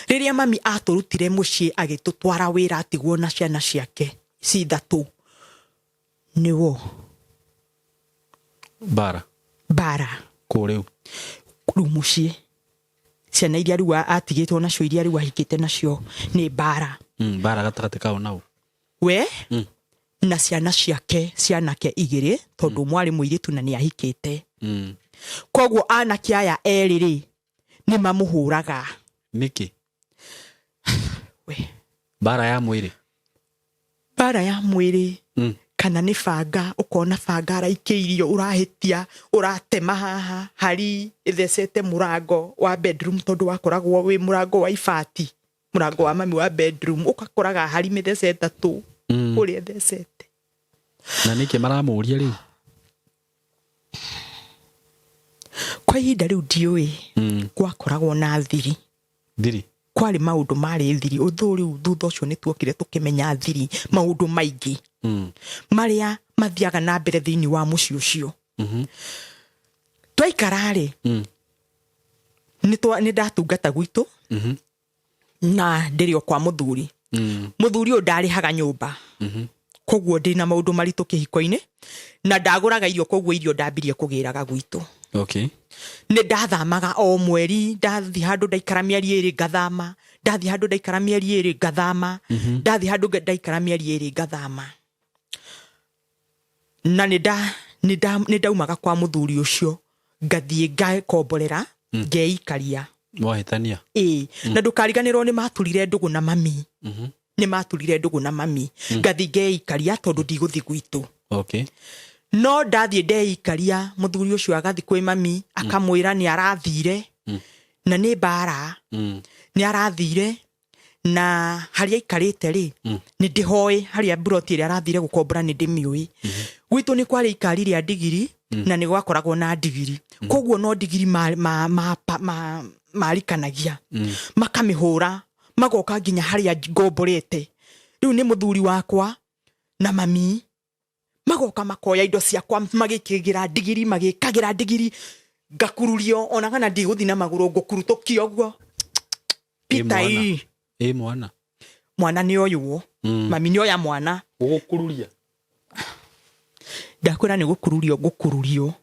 riria mami aturutire mucii agitutwara wira atigwo na ciana ciake cithatu niwo bara kuriu mucii ciana iria riu atigitwo nacio iria riu ahikite nacio ni bara gatagati kao nau we na ciana ciake cianake 2 tondu mwari muiritu na ni ahikite kogwo anake aya eriri ni mamuhuraga niki we bara ya mwiri kana ni banga ukona banga araikeirio urahitia uratema haha hari ithecete murango wa bedroom tondu wakoragwo wi murango wa ibati murango wa mami wa bedroom ukakoraga hari mithecete tu uri ethecete na niki maramuria riu kwa ihinda riu ndiui gwakoragwo na thiri kwari maundu mari thiri uthuri thutha ucio ni tuokire tukimenya thiri maundu maingi maria mathiaga na mbere thiini wa muci ucio twaikarari ni ndatungata gwitu na ndirio kwa muthuri muthuri ndarihaga nyumba kogwo ndina maundu maritu kihiko-ini na ndaguraga irio kogwo irio ndambirie kugiraga gwitu ni ndathamaga o mweri ndathi handu ndaikara mieri 2 ngathama ndathi handu ndaikara mieri 2 ngathama ndathi handu ndaikara mieri 2 ngathama na ni ndaumaga kwa muthuri ucio ngathie ngakomborera ngeikaria mwahitania na ndukariganirwo ni maturire ndugu na mami ni maturire ndugu na mami ngathi ngeikaria tondu ndiguthi gwitu no ndathie ndeikaria muthuri ucio agathi kwi mami akamwira ni arathire na ni bara ni arathire na haria ikarite ri ni ndihoi haria broti ri arathire gukombora ni ndimiui gwitu ni kwari ikari ria ndigiri na ni gwakoragwo na ndigiri kogwo no ndigiri marikanagia makamihura magoka nginya haria ngomborete riu ni muthuri wakwa na mami magoka makoya indo ciakwa magikigira ndigiri ngakururio ona kana ndiguthi na maguru ngukurutokio guo pita mwana ni oyuo mami nioya mwana gukururia ndakwira ni gukururio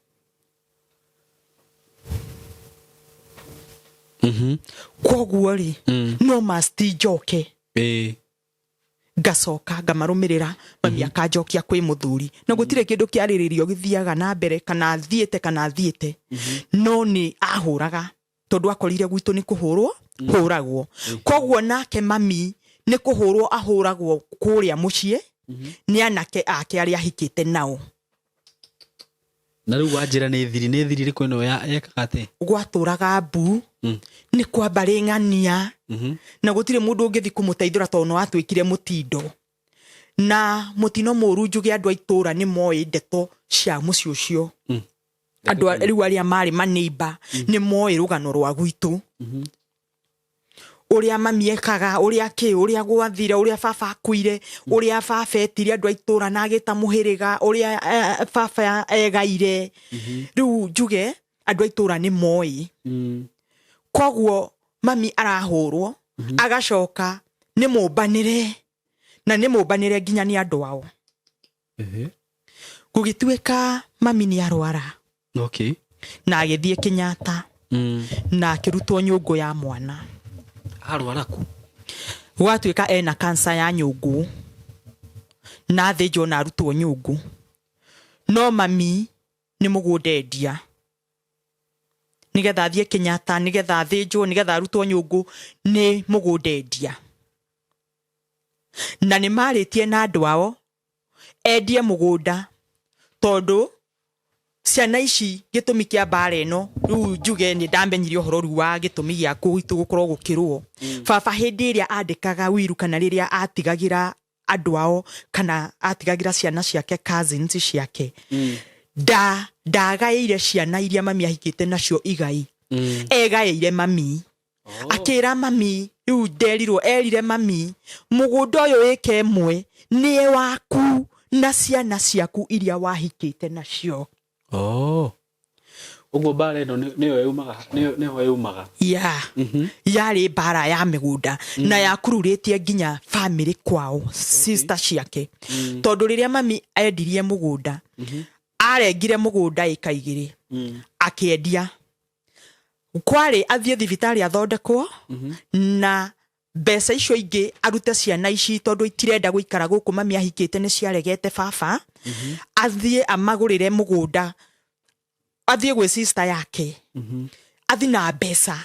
koguo ri no must njoke ngacoka ngamarumirira mami akanjokia kwi muthuri na gutire kindu kiariririo githiaga na mbere kana thiete no ni ahuraga tondu akorire gwitu ni kuhurwo huragwo koguo nake mami ni kuhurwo ahuragwo kuria mucii ni anake ake aria hikite nao na riu wanjira ni thiri riku ino yekaga ate gwaturaga mbu ni kwamba ring'ania na gutire mundu ungithi kumuteithura tondu no atwikire mutindo na mutino muru njuge andu aitura ni moi ndeto cia muci ucio andu riu aria mari maneiba ni moi rugano rwa gwitu uria mami ekaga uria gwathire uria baba akuire uria baba etire andu aitura na agita muhiriga uria baba egaire riu njuge andu aitura ni moi koguo mami arahurwo agacoka ni mumbanire na ni mumbanire nginya ni andu ao gugituika mami ni arwara na agithie Kenyatta na akirutwo nyungu ya mwana arwara ku gwatuika ena kansa ya nyungu na thijo na arutwo nyungu no mami ni mugundendia nigetha athie Kenyatta nigetha thijo nigetha arutwo nyungu ni mugundendia na ni maritie na andu ao endie mugunda tondu ciana ici gitumi kia bare no riu njuge ni ndamenyire uhoro ru wa gitumi gia kuitu gukorwo gukirwo baba hindi iria andikaga wiru kana riria atigagira andu ao kana atigagira ciana ciake cousins ciake ndagaire ciana iria mami ahikite nacio igai egaire mami akira mami riu nderirwo erire mami mugunda uyu ike mwe ni waku na ciana ciaku iria wahikite nacio ugo bare no niyo yumaga yari bara ya migunda na yakururitie nginya family kwao sister ciake tondu riria mami endirie mugunda arengire mugunda ikaigire akiendia kwari athie thibitari athondekwo na mbeca icio ingi arute ciana ici tondu itirenda guikara guku mami ahikite ni ciaregete baba athie amagurire mugunda athie gwe sister yake athi na mbeca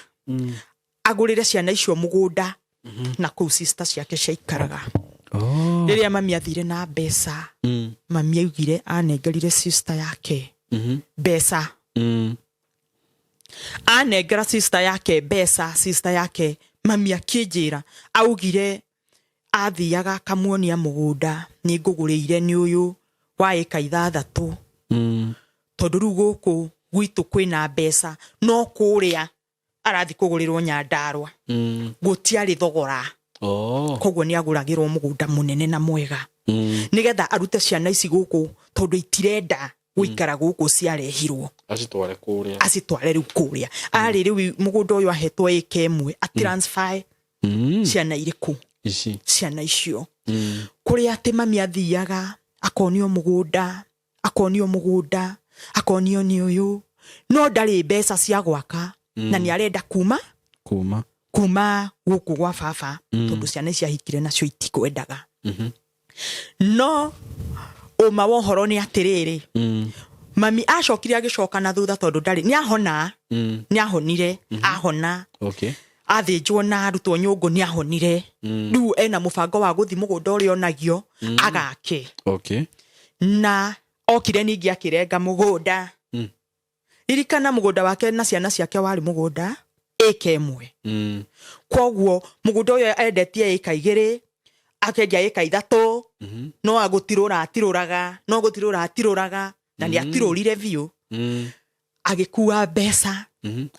agurire ciana icio mugunda na ku sister ciake ciaikaraga riria mami athire na mbeca mami augire anengerire sister yake mbeca anengera sister yake mbeca sister yake mami akinjira augire athiaga kamuonia mugunda ni ngugurire ni uyu wa eka 6 tondu riu guku gwitu kwina mbeca no kuria arathi kugurirwo Nyandarua gutiari thogora koguo ni aguragirwo mugunda munene na mwega nigetha arute ciana ici guku tondu itirenda guikara guku ciarehirwo acitware riu kuria ari riu mugunda uyu ahetwo eke imwe a transfer ciana iriku ciana icio kuria ati mami athiaga akonio mugunda akonio ni uyu no ndari mbeca cia gwaka na ni arenda kuma guku gwa baba tondu ciana ici ahikire nacio itikwendaga no uma wohoro ni atiriri mami acokire agicoka na thutha tondu ndari ni ahona ni ahonire ahona athinjwo na arutwo nyungu ni ahonire riu ena mubango wa guthi mugunda uria onagio agake na okire ningi akirenga mugunda irikana mugunda wake na ciana ciake wari mugunda eke imwe koguo mugunda uyo endetie eka 2 akendia eka 3 no agutirura atiruraga na ni atirurire biu agikua mbeca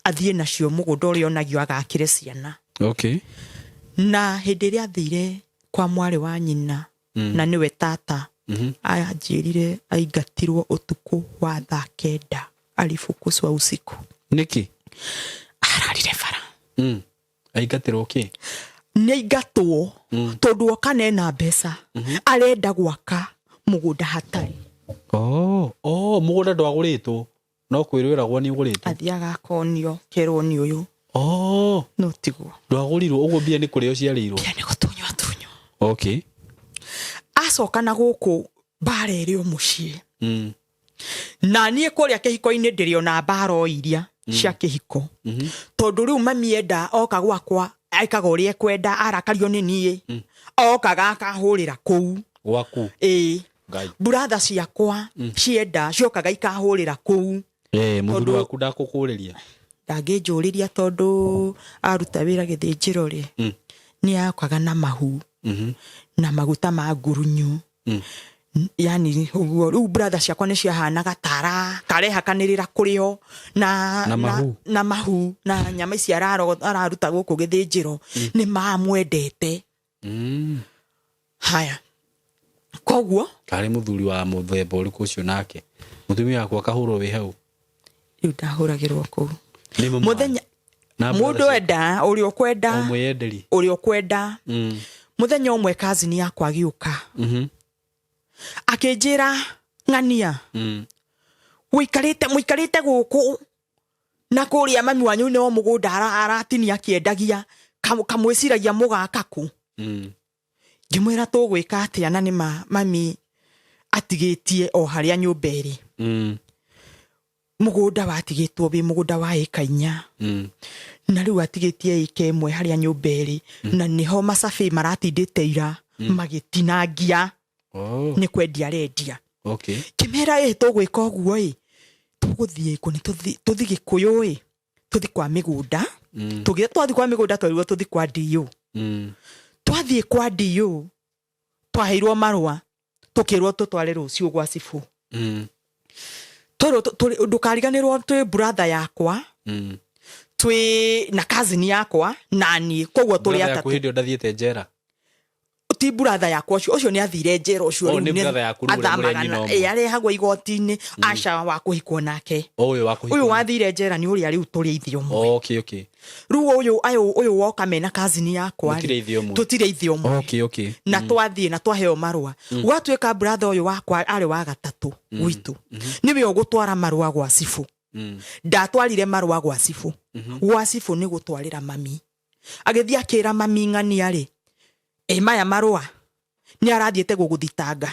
athie nacio mugunda uria onagio agakire ciana na hindi ria athire kwa mwari wa nyina na niwe tata ajirire aingatirwo utuku wa 9 alifukuswa usiku niki ararire bara aingatirwo ki nĩ gatwo tondu okane na mbeca arenda gwaka mugunda hatari. Mugunda ndwagũrĩtwo no kwĩrwĩragwo nĩ ũgũrĩtwo. Athiaga konio kerwo nĩ ũyũ. No tiguo. Ndwagũrirwo ũguo mbia nĩ kũrĩo ciarĩirwo. Mbia nĩ gũtunywo tunywo. Okay. Acoka na gũkũ mbara ĩrĩ o mũciĩ. Na niĩ kũrĩa kĩhiko-inĩ ndĩrĩ ona mbara o iria cia kĩhiko. Tondu rĩu mami enda oka gwakwa aikaga ũrĩa ekwenda arakario nĩ niĩ. Okaga akahũrĩra kũu. Gwaku. Brother ciakwa cienda ciokaga ikahũrĩra kũu. Mũthuri waku ndakũkũrĩria. Ndangĩnjũrĩria tondu aruta wĩra gĩthĩnjĩro rĩ. Nĩ akaga na mahu. Na maguta ma ngurunyu. Yani rĩu brother ciakwa nĩ ciahanaga tara karehakanĩrĩra kũrĩo na mahu na nyama ici araruta gũkũ gĩthĩnjĩro nĩ mamwendete. Haya. Koguo karĩ mũthuri wa mũthemba ũrĩkũ ũcio nake mũtumia wakwa akahũrwo wĩ hau. Rĩu ndahũragĩrwo kũu mũthenya mũndũ enda ũrĩa ũkwenda mũthenya ũmwe cousin yakwa agĩũka akĩnjĩra ng'ania mũikarĩte gũkũ na kũrĩa mami wanyu no mũgũnda aratinia akĩendagia kamwĩciragia mũgaka kũ. Ngĩmwĩra tũgwĩka atĩa na nĩ mami atigĩtie o harĩa nyũmba ĩrĩ. Mũgũnda watigĩtwo wĩ mũgũnda wa ĩka 4. Na rĩu atigĩtie ĩka 1 harĩa nyũmba ĩrĩ na nĩho macabi maratindĩte ira magĩtinangia. Nĩ kwendia arendia. Kĩmera tũgwĩka ũguo tũgũthiĩ kũ tũthi Gĩkũyũ tũthi kwa mĩgũnda. Twathiĩ kwa mĩgũnda twarirwo tũthi kwa DO. Twathiĩ kwa DO twaheirwo marũa tũkĩrwo tũtware rũciũ gwa cibũ. Ndũkariganĩrwo twĩ brother yakwa twĩ na cousin yakwa na niĩ koguo tũrĩ atatũ. Hĩndĩ ndathiĩte njera. Ti brother yakwa ũcio nĩ athire njera ũcio athamaga arehagwo igoti-inĩ aca wa kũhikwo nake. Ũyũ wathire njera nĩ ũrĩa rĩu tũrĩithio ũmwe. Rĩu ũyũ woka mena cousin yakwa tũtirĩithio ũmwe. Na twathiĩ na twaheo marũa. Gwatuĩka brother ũyũ wakwa arĩ wa gatatũ gwitũ. Nĩwe ũgũtwara marũa gwa cibũ. Ndatwarire marũa gwa cibũ. Gwa cibũ nĩ gũtwarĩra mami. Agĩthiĩ akĩra mami ng'ania rĩ. Maya marũa nĩ arathiĩte gũgũthitanga.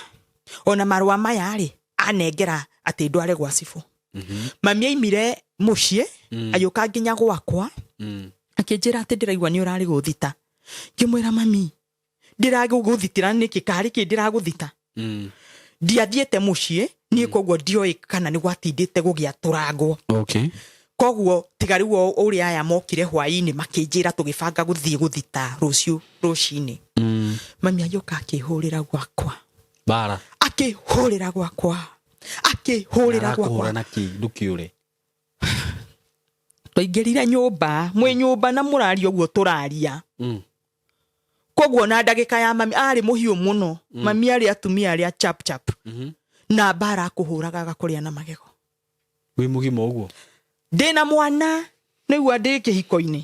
Ona marũa maya rĩ anengera atĩ ndware gwa cibũ. Mami aimire mũciĩ agĩũka nginya gwakwa akĩnjĩra atĩ ndĩraigua nĩ ũrarĩ gũthita. Ngĩmwĩra mami ndiragũthitĩra nĩkĩ karĩ kĩ ndiragũthita. Ndiathiĩte mũciĩ niĩ koguo ndioĩ kana nĩ gwatindĩte gũgĩatũrangwo. Koguo tiga rĩu ũrĩa aya mokire hwaĩ-inĩ makĩnjĩra tũgĩbanga gũthiĩ gũthita rũciinĩ. Mami agĩũka akĩhũrĩra gwakwa. Bara. Akĩhũrĩra gwakwa. Na kĩndũkĩũre. Twaingĩrire nyũmba, mwĩ nyũmba na mũraria ũguo tũraria. Koguo na ndagĩka ya mami arĩ mũhiũ mũno. Mami arĩ atumia arĩa chap. Na bara akũhũraga agakũrĩa na magego. Wĩ mũgima ũguo. Ndĩna mwana nĩguo ndĩ kĩhiko-inĩ.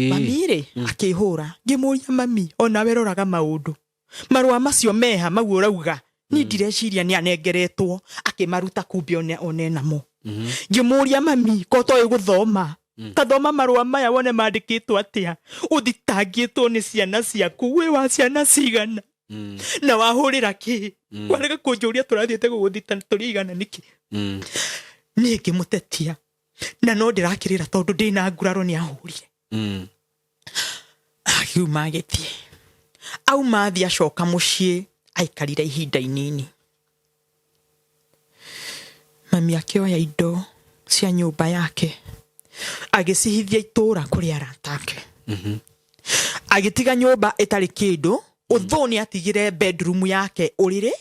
Mami rĩ akĩhũra. Ngĩmũria mami ona weroraga maũndũ. Marũa macio meha mau ũrauga. Ni ndireciria nĩ anengeretwo akĩmaruta kumbe one namo. Ngĩmũria mami ko toĩ gũthoma. Tathoma marũa maya wone mandĩkĩtwo atĩa. Ũthitangĩtwo nĩ ciana ciaku. Wĩ wa ciana cigana. Na wahũrĩra kĩ. Warega kũnjũria tũrathiĩte gũgũthita tũrĩigana nĩkĩ. Niĩ ngĩmũtetia. Na no ndĩrakĩrĩra tondũ ndĩna nguraro nĩ ahũrire. Akiuma agĩthiĩ. Auma athiĩ acoka mũciĩ aikarire ihinda inini. Mami akĩoya indo cia nyũmba yake agĩcihithia itũũra kũrĩ arata ake. Agĩtiga nyũmba ĩtarĩ kĩndũ. Although nĩ atigire bedroom yake ũrĩrĩ.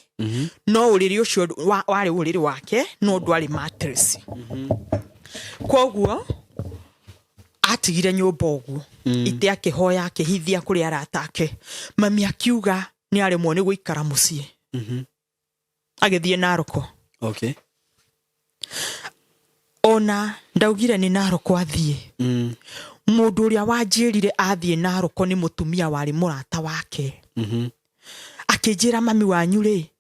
No ũrĩrĩ ũcio warĩ ũrĩrĩ wake no ndwarĩ mattress. Koguo atigire nyũmba ũguo. Ite akĩhoya akĩhithia kũrĩ arata ake. Mami akiuga nĩ aremwo nĩ gũikara mũciĩ. Agĩthiĩ Naroko. Ona ndaugire nĩ Naroko athiĩ. Mundu uria wanjirire athie Naroko ni mutumia wari murata wake. Akinjira mami wanyu ri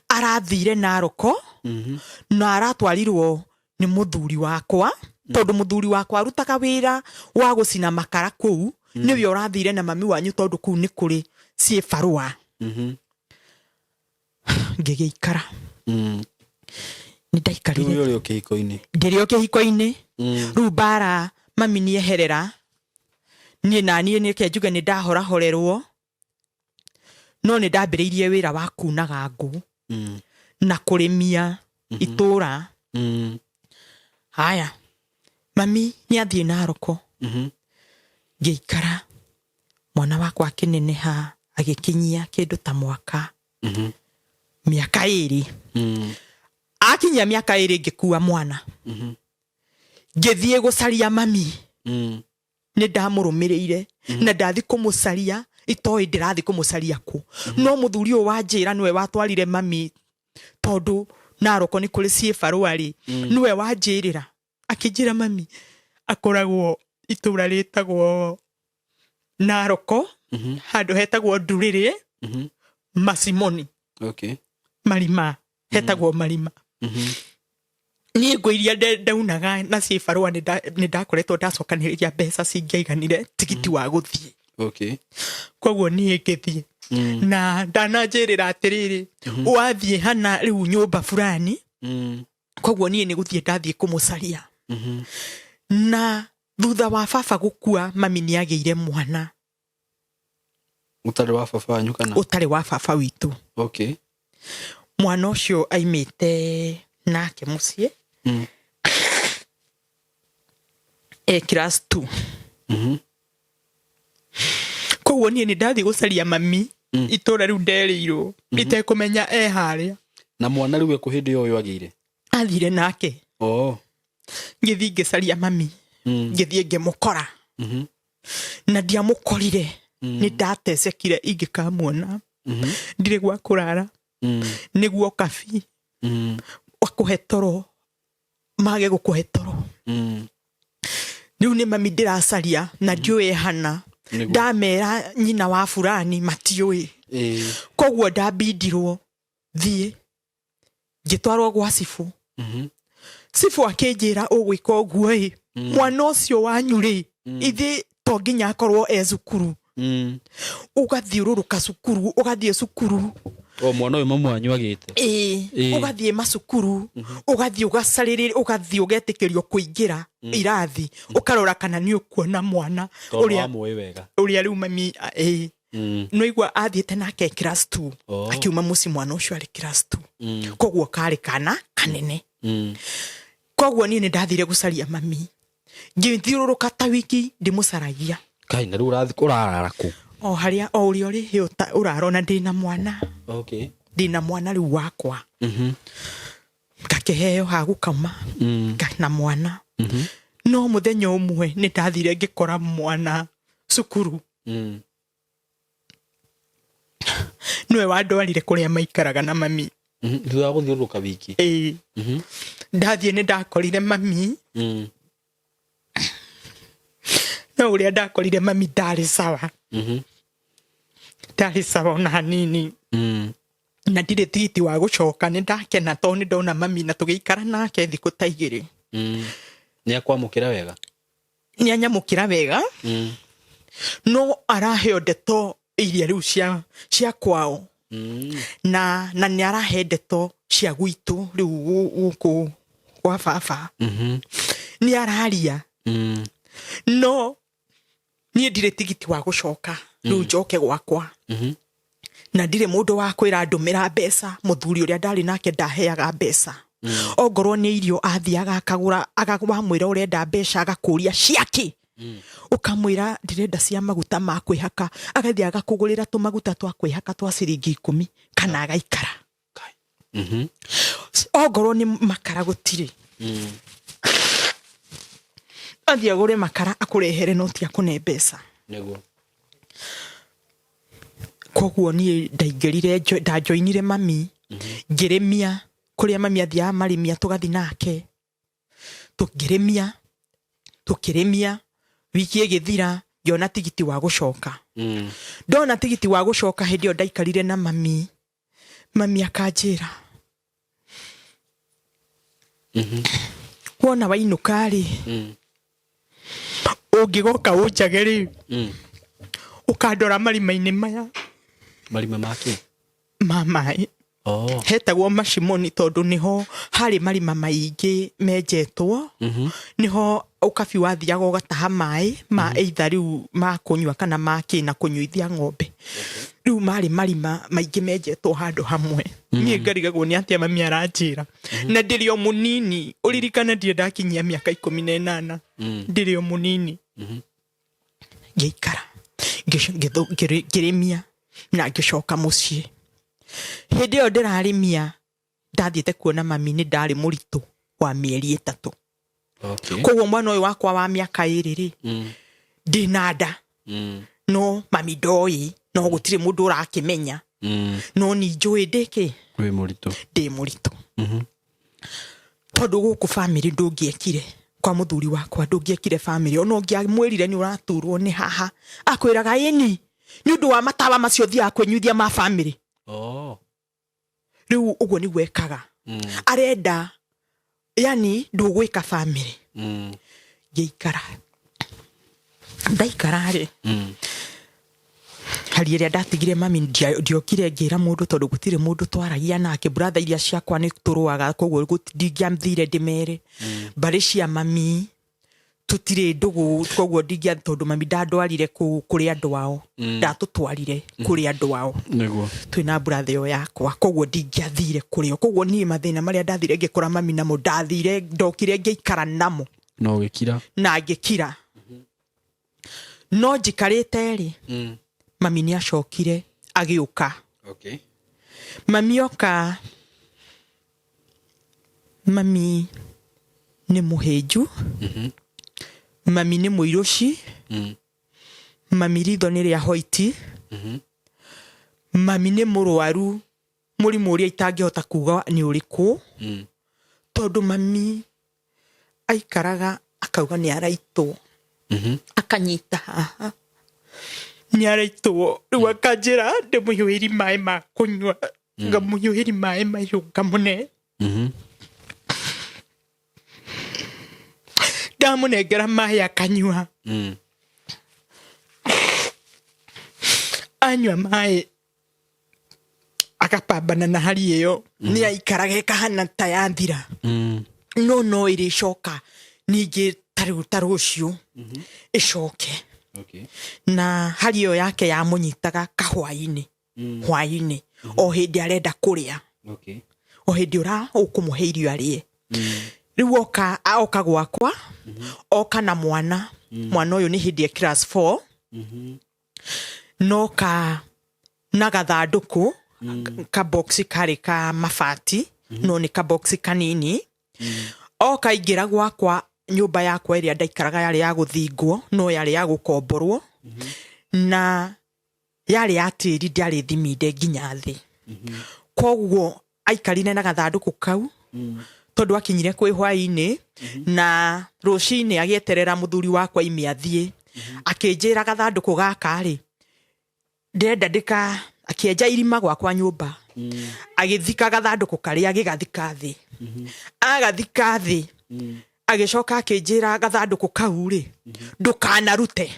arathire Naroko na aratwarirwo ni muthuri wakwa tondu muthuri wakwa arutaga wira wa gucina makara kuu niwe urathire na mami wanyu tondu kuu ni kuri cie barua. Ngigiikara ni ndaikarire uri ukihiko-ini ndiri ukihiko-ini ru bara mami ni eherera ni nani ni kenjuge ni ndahorahorerwo no ni ndambiriirie wira wa kunaga ngũ na kurimia itura. Haya mami ni athie Naroko ngiikara mwana wakwa akineneha agikinyia kindu ta mwaka miaka 2 akinyia miaka 2 ngikua mwana ngithie gucaria mami ni ndamurumirire na ndathi kumucaria itoi ndirathi kumucaria ku no muthuri o wanjira niwe watwarire mami tondu Naroko ni kuri cie barua ri niwe wanjirira akinjira mami akoragwo itura ritagwo Naroko handu hetagwo Nduriri Masimoni Marima hetagwo Marima. Ni ngwiria ndaunaga na cie barua ni ndakoretwo ndacokaniria mbeca cingeiganire tigiti wa guthie. Koguo ni ngithie na ndananjirira atiriri wathie hana riu nyumba fulani. Koguo ni guthie ndathie kumucaria na thutha wa baba gukua mami ni ageire mwana utari wa baba wanyu kana utari wa baba witu. Mwana ucio aimite nake mucie class 2. Koguo ni ndathi gucaria mami itura riu nderirwo itekumenya haria na mwana riu ekuhindi uyu agire athire nake ngithi ngicaria mami ngithie ngimukora na ndiamukorire ni ndatecekire ingikamuona ndire gwa kurara niguo kabi akuhe toro mage gukuhe toro. Riu ni mami ndiracaria na ndiuĩ hana ndamera nyina wa fulani matiuĩ. Koguo ndambindirwo thie ngitwarwo gwa cibu. Cibu akinjira ugwika uguo mwana ucio wanyu ri ithi to nginya akorwo cukuru ugathiururuka cukuru ugathie cukuru mwana uyu mamu wanyu agite ugathie macukuru ugathie ugacarĩrĩra ugathie ũgetikirio kuingira irathi ukarora kana ni ukuona mwana uria riu mami no igwa athiete nake class 2 akiuma muci mwana ucio ari class 2 koguo kari kana kanene. Koguo ni ndathire gucaria mami ngithiururuka ta wiki ndimucaragia kai na riu urathi kurara ku haria uria uri hiuta urarona ndina mwana ndina mwana riu wakwa ngakiheo ha gukama kana mwana no muthenya umwe ni ndathire ngikora mwana cukuru niwe wandwarire kuria maikaraga na mami thutha guthiururuka wiki ndathie ni ndakorire mami no uria ndakorire mami ndari sawa ndari sawa na hanini na ndire tigiti wa gucoka ni ndakena to ni ndona mami na tugiikara nake thiku ta 2 ni akwamukira wega ni anyamukira wega no araheo ndeto iria riu cia kwao na ni arahe ndeto cia gwitu riu guku kwa baba ni araria no ni ndire tigiti wa gucoka riu njoke gwakwa na ndire mundu wa kwira ndumira mbeca muthuri uria ndari nake ndaheaga mbeca ongorwo ni irio athiaga akagura agawamwira urenda mbeca agakuria ciaki ukamwira ndirenda cia maguta ma kwihaka agathia agakugurira tumaguta twa kwihaka twa ciringi 10 kana agaikara ongorwo ni makara gutiri athia agure makara akurehere noti akune mbeca niguo. Koguo ni ndaingirire ndajoinire mami ngiremia kuria mami athia marimia tugathi nake tukiremia wiki igithira ngĩona tigiti wa gũcoka ndona tigiti wa gũcoka hĩndĩ ĩyo ndaikarire na mami akanjĩra wona wainũka rĩ ũngĩgoka ũnjage rĩ ũkandora marima-inĩ maya marima make maĩ hetagwo Mashimoni tondũ niho harĩ marima maingĩ menjetwo niho ũkabi wathiaga ũgataha maĩ ma either rĩu ma kũnyua kana ma kĩna kũnyuithia ng'ombe rĩu marĩ marima maingĩ menjetwo handũ hamwe niĩ ngarigagwo nĩ atĩa mami aranjĩra na ndĩrĩ o mũnini ũririkana ndirĩ ndakinyia mĩaka 18 ndĩrĩ o mũnini ngĩikara ngĩrĩmia na ngĩcoka mũciĩ hĩndĩ ĩyo ndĩrarĩmia ndathiĩte kuona mami nĩ ndarĩ mũritũ wa mĩeri 3 koguo mwana ũyũ wakwa wa mĩaka 2 rĩ ndĩna nda no mami ndoĩ no gũtirĩ mũndũ ũrakĩmenya no ni njũĩ ndĩkĩ ndĩ mũritũ tondũ gũkũ family ndũngĩekire kwa mũthuri wakwa ndũngĩekire family ona ũngĩamwĩrire nĩ ũraturwo nĩ haha akwĩraga ĩni nĩ ũndũ wa matawa macio thiaga kwĩnyuithia ma family rĩu ũguo nĩguo ekaga arenda yani ndũgwĩka family ngĩikara ndaikara rĩ hari ĩrĩa ndatigire mami ndiokire ngĩra mũndũ tondũ gũtirĩ mũndũ twaragia nake brother iria ciakwa nĩ tũrũaga koguo ndingĩamthire ndĩmere mbarĩ cia mami tutirĩ ndũgũ koguo ndingĩa tondũ mami ndandwarire kũrĩ andũ ao ndatũtwarire kũrĩ andũ ao nĩguo twĩna brother yo yakwa koguo ndingĩathire kũrĩ o koguo niĩ mathĩna marĩa ndathire ngĩkora mami namo ndathire ndokire ngĩikara namo no gĩkira na ngĩkira no njikarĩte rĩ mami nĩ acokire agĩũka mami oka mami nĩ mũhĩnju mami nĩ mũirũci mami ritho nĩ rĩa hoiti mami nĩ mũrwaru mũrimũ ũrĩa itangĩhota kuga nĩ ũrĩkũ tondũ mami aikaraga akauga nĩ araitwo akanyita haha nĩ araitwo rĩu akanjĩra ndĩmũhiũhĩri maĩ ma kũnyua ngamũhiũhĩri maĩ mahiũ ngamũne ndamũnengera maĩ akanyua anyua maĩ agapambana na hari ĩyo nĩ aikaraga ĩkahana ta yathira no ĩrĩcoka ningĩ ta rũciũ ĩcoke na hari ĩyo yake yamũnyitaga kahwainĩ hwainĩ o hĩndĩ arenda kũrĩa o hĩndĩ ũkũmũhe irio arĩe rĩu oka gwakwa oka na mwana ũyũ nĩ hĩndĩ ya class 4 noka na gathandũkũ ka box karĩ ka mabati no nĩ ka box kanini oka ingĩra gwakwa nyũmba yakwa ĩrĩa ndaikaraga yarĩ ya gũthingwo no yarĩ ya gũkomborwo na yarĩ ya tĩri ndiarĩ thiminde nginya thĩ koguo aikarire na gathandũkũ kau tondũ akinyire kwĩ hwainĩ na rũcinĩ agĩeterera mũthuri wakwa ime athiĩ akĩnjĩra gathandũkũ gaka rĩ ndĩrenda akĩenja irima gwakwa nyũmba agĩthika gathandũkũ karĩa agĩgathika thĩ agathika thĩ agĩcoka akĩnjĩra gathandũkũ kau rĩ ndũkanarute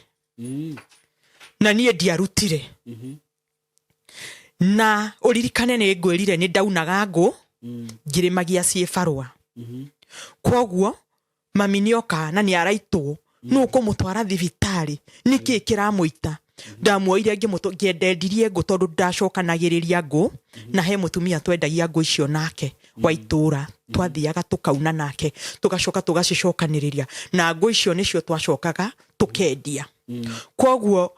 na niĩ ndiarutire na ũririkane nĩ ngwĩrire nĩ ndaunaga ngũ ngĩrĩmagia ciĩ barũa koguo mami nĩ oka na nĩ araitwo nũ kũmũtwara thibitarĩ nĩkĩ kĩramũita ndamuoire ngĩendendirie ngũ tondũ ndacokanagĩrĩria ngũ na he mũtumia twendagia ngũ icio nake wa itũra twathiaga tũkauna nake tũgacoka tũgacicokanĩrĩria na ngũ icio nĩcio twacokaga tũkendia koguo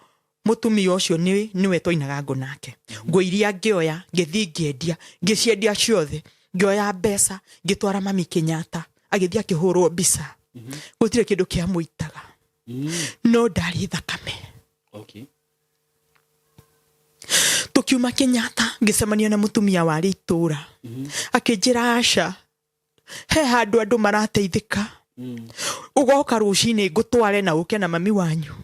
mũtumia ũcio nĩwe twainaga ngũ nake ngũ iria ngĩoya ngĩthiĩ ngĩendia ngĩciendia ciothe ngĩoya mbeca ngĩtwara mami Kenyatta agĩthiĩ akĩhũrwo mbica gũtirĩ kĩndũ kĩamũitaga no ndarĩ thakame tukiuma Kenyatta ngĩcemania na mũtumia warĩ itũra akĩnjĩra aca he handũ andũ marateithĩka ugoka rucini ngutware na uke na mami wanyu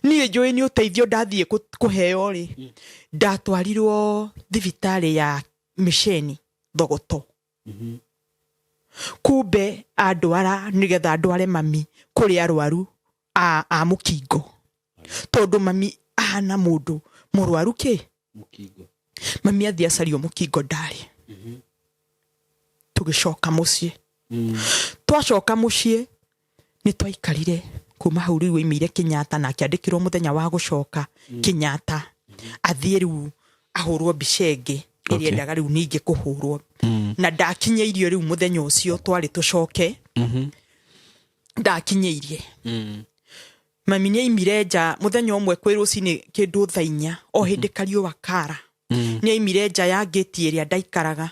nie njui ni uteithio ndathie kuheo ri ndatwarirwo thibitari ya Misheni Thogoto kumbe andwara nigetha andware mami kuri arwaru a mukingo tondu mami ana mundu murwaru ki mukingo mami athia cario mukingo ndari tugicoka mucii twacoka mucii ni twaikarire kuma hau riu imire Kenyatta na akiandikirwo muthenya wa gucoka Kenyatta athie riu ahurwo bicenge iria ndaga riu ningi kuhurwo na ndakinyeirio riu muthenya ucio twari tucoke ndakinyeirie mami ni imire nja muthenya umwe kwi rucini kindu thaa 4 o hindi kariuwa kara ni imire nja ya gate iria ndaikaraga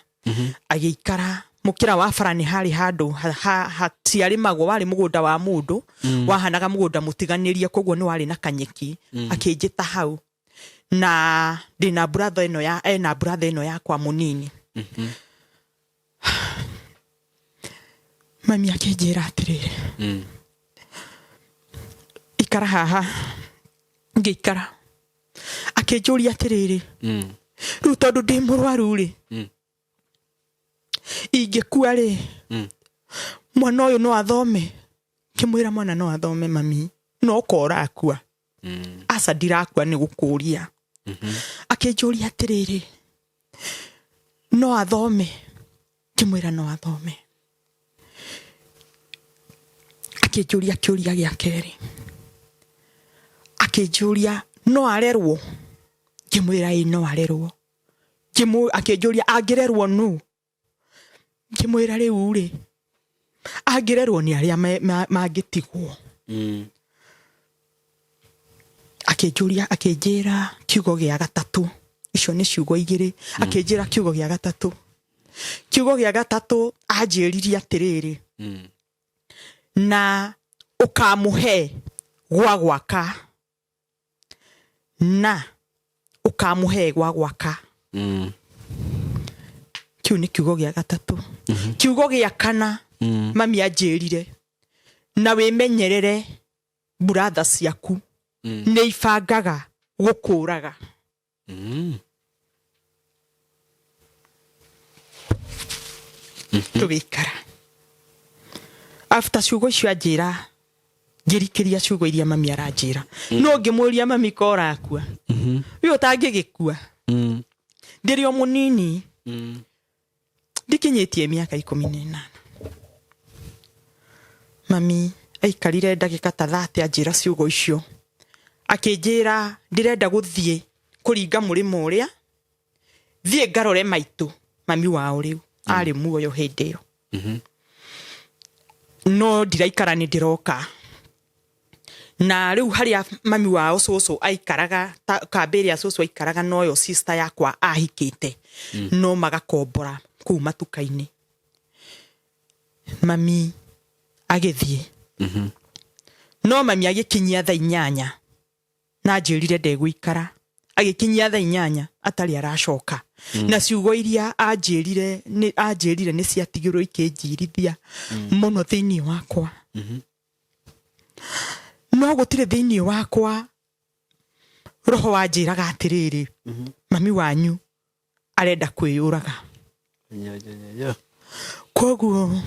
agiikara mukira wa farani hari handu hatiari magwo wari mugunda wa mundu wahanaga mugunda mutiganirie koguo ni wari na kanyeki akinjita hau na ndina brother eno yakwa munini mami akinjira atiriri ikara haha ngiikara akinjuria atiriri riu tondu ndi murwaru ri ingekua ri mwana uyu no athome kimwira mwana no athome mami no kora akua asa ndirakua ni gukuria akinjuria atiriri no athome kimwira no athome akinjuria kiuria gia keri akinjuria no arerwo kimwira no arerwo akinjuria angirerwo no kimwira riu ri angirerwo ni aria mangitigwo akinjira kiugo gia gatatu icio ni ciugo igiri akinjira kiugo gia gatatu anjiririe atiriri na ukamuhe gwa gwaka na ukamuhe gwa gwaka kiu ni kiugo gia gatatu kiugo gia kana mami anjirire na wimenyerere brother ciaku ne ifangaga gukuraga tubikara after ciugo icio anjira ngirikiria ciugo iria mami aranjira no ngimuria mami kora akua uyo tangigikua ndirio munini ndikinyitie miaka 18 mami aikarire ndagika ta 30 anjira ciugo icio akinjira ndirenda guthie kuringa murimo uria thie ngarore maitu mami wao riu ari muoyo hindi iyo no ndiraikara ni ndiroka na riu haria mami wao cucu aikaraga kamberia cucu aikaraga noyo sister yakwa ahikite no magakombora kuma tukaini mami agithie no mami agikinyia thaa 8 na njirire ndegwikara agikinyia thaa 8 atari aracoka na ciugo iria anjirire ni ciatigirwo ikinjirithia muno thiini wakwa no gutire thiini wakwa roho wanjiraga atiriri mami wanyu arenda kwiyuraga koguo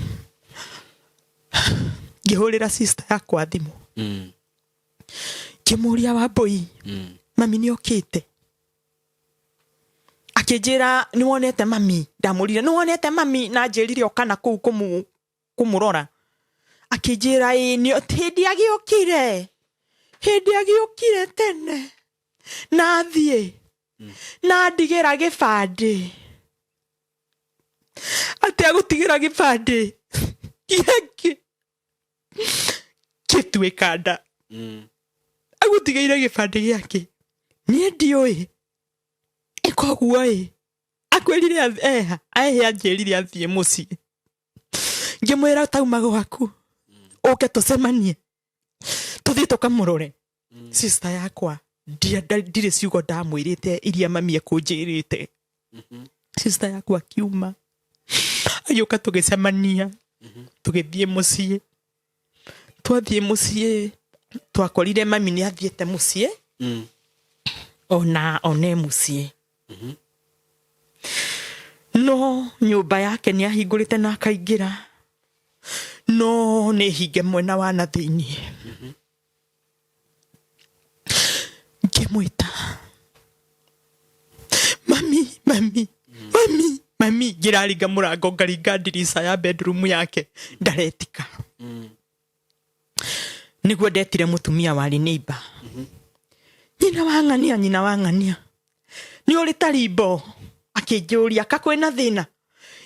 ngihurira sister yakwa thimu kimuria wa boy mami ni okite akinjira ni wonete mami ndamurire ni wonete mami na njirire okana kuu kumurora akinjira ni hindi agiokire tene na thie na ndigira gibandi ati agutigira gibandi yake kitwekanda agutigira gibandi giake ni ndioi ikoguo akwirire anjirire athie muci ngimwira tauma gwaku uke tucemanie tuthie tukamurore sister yakwa ndire ciugo ndamwirite iria mami ekunjirite sister yakwa kiuma ayuka tugicemania tugithie muci twathie mucie twakorire mami ni athiete mucie ona mucie no nyumba yake ni ahingurite na akaingira no ni hinge mwena wa na thiini ngimwita mami ngiraringa murango ngaringa ndirisa ya bedroom yake ndaretika niguo ndetire mutumia wari neighbor nyina wang'ania ni uri tarimbo akinjuria kakwina thina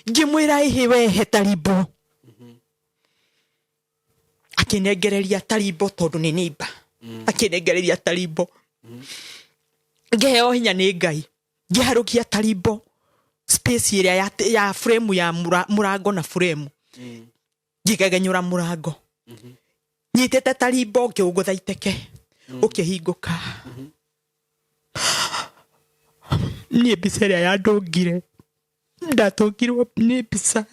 ngimwira ihi wehe tarimbo akinengereria tarimbo tondu ni neighbor akinengereria tarimbo ngeheo hinya ni Ngai ngiharukia tarimbo space iria ya frame ya murango na frame ngigegenyura murango nyitete tarimbo ngiugutha iteke ukihinguka ni mbica iria yandungire ndatungirwo ni mbica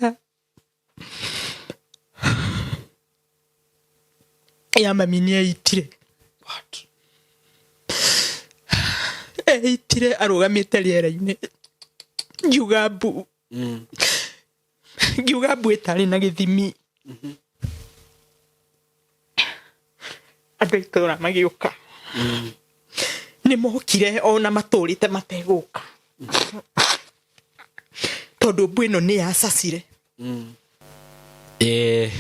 ya mami ni eitire eitire arugamite riera-ini ngiuga mbu itari na githimi andu itura magiuka ni mokire ona maturite mateguka tondu mbu ino ni yacacire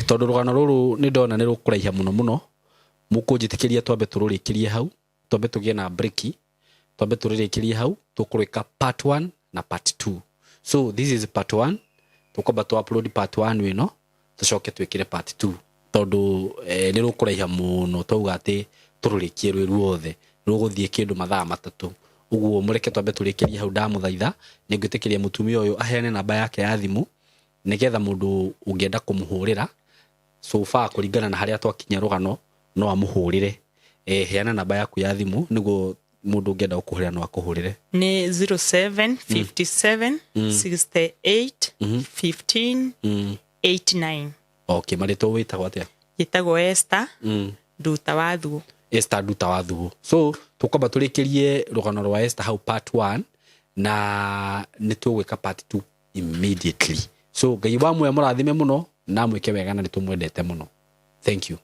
tondu rugano ruru ni ndona ni rukuraiha muno mukunjitikiria twambe tururikirie hau twambe tugie na break twambe tururikirie hau tukurika part 1 na part 2 so this is part 1 tukoba tu upload part 1 wino tucoke twikire part 2 tondu ni rukuraiha muno twauga ati tururikie rwe ruothe ruguthie kindu mathaa matatu uguo mureke twambe turikirie hau ndamuthaitha ningwitikiria mutumia uyu aheane namba yake ya thimu nigetha mundu ungienda kumuhurira so far kuringana na haria twakinya rugano no amuhurire heana namba yaku ya thimu niguo mundu ungienda kuhurira no akuhurire ni 0757 68 15 89 okay marito witagwo atia gitagwo Esther Nduta Wathugu Esther Nduta Wathugu so tukoba turikirie rugano rwa Esther hau part 1 na nitugwika part 2 immediately so Ngai wa mwe murathime muno na mwike wega na nitumwendete muno thank you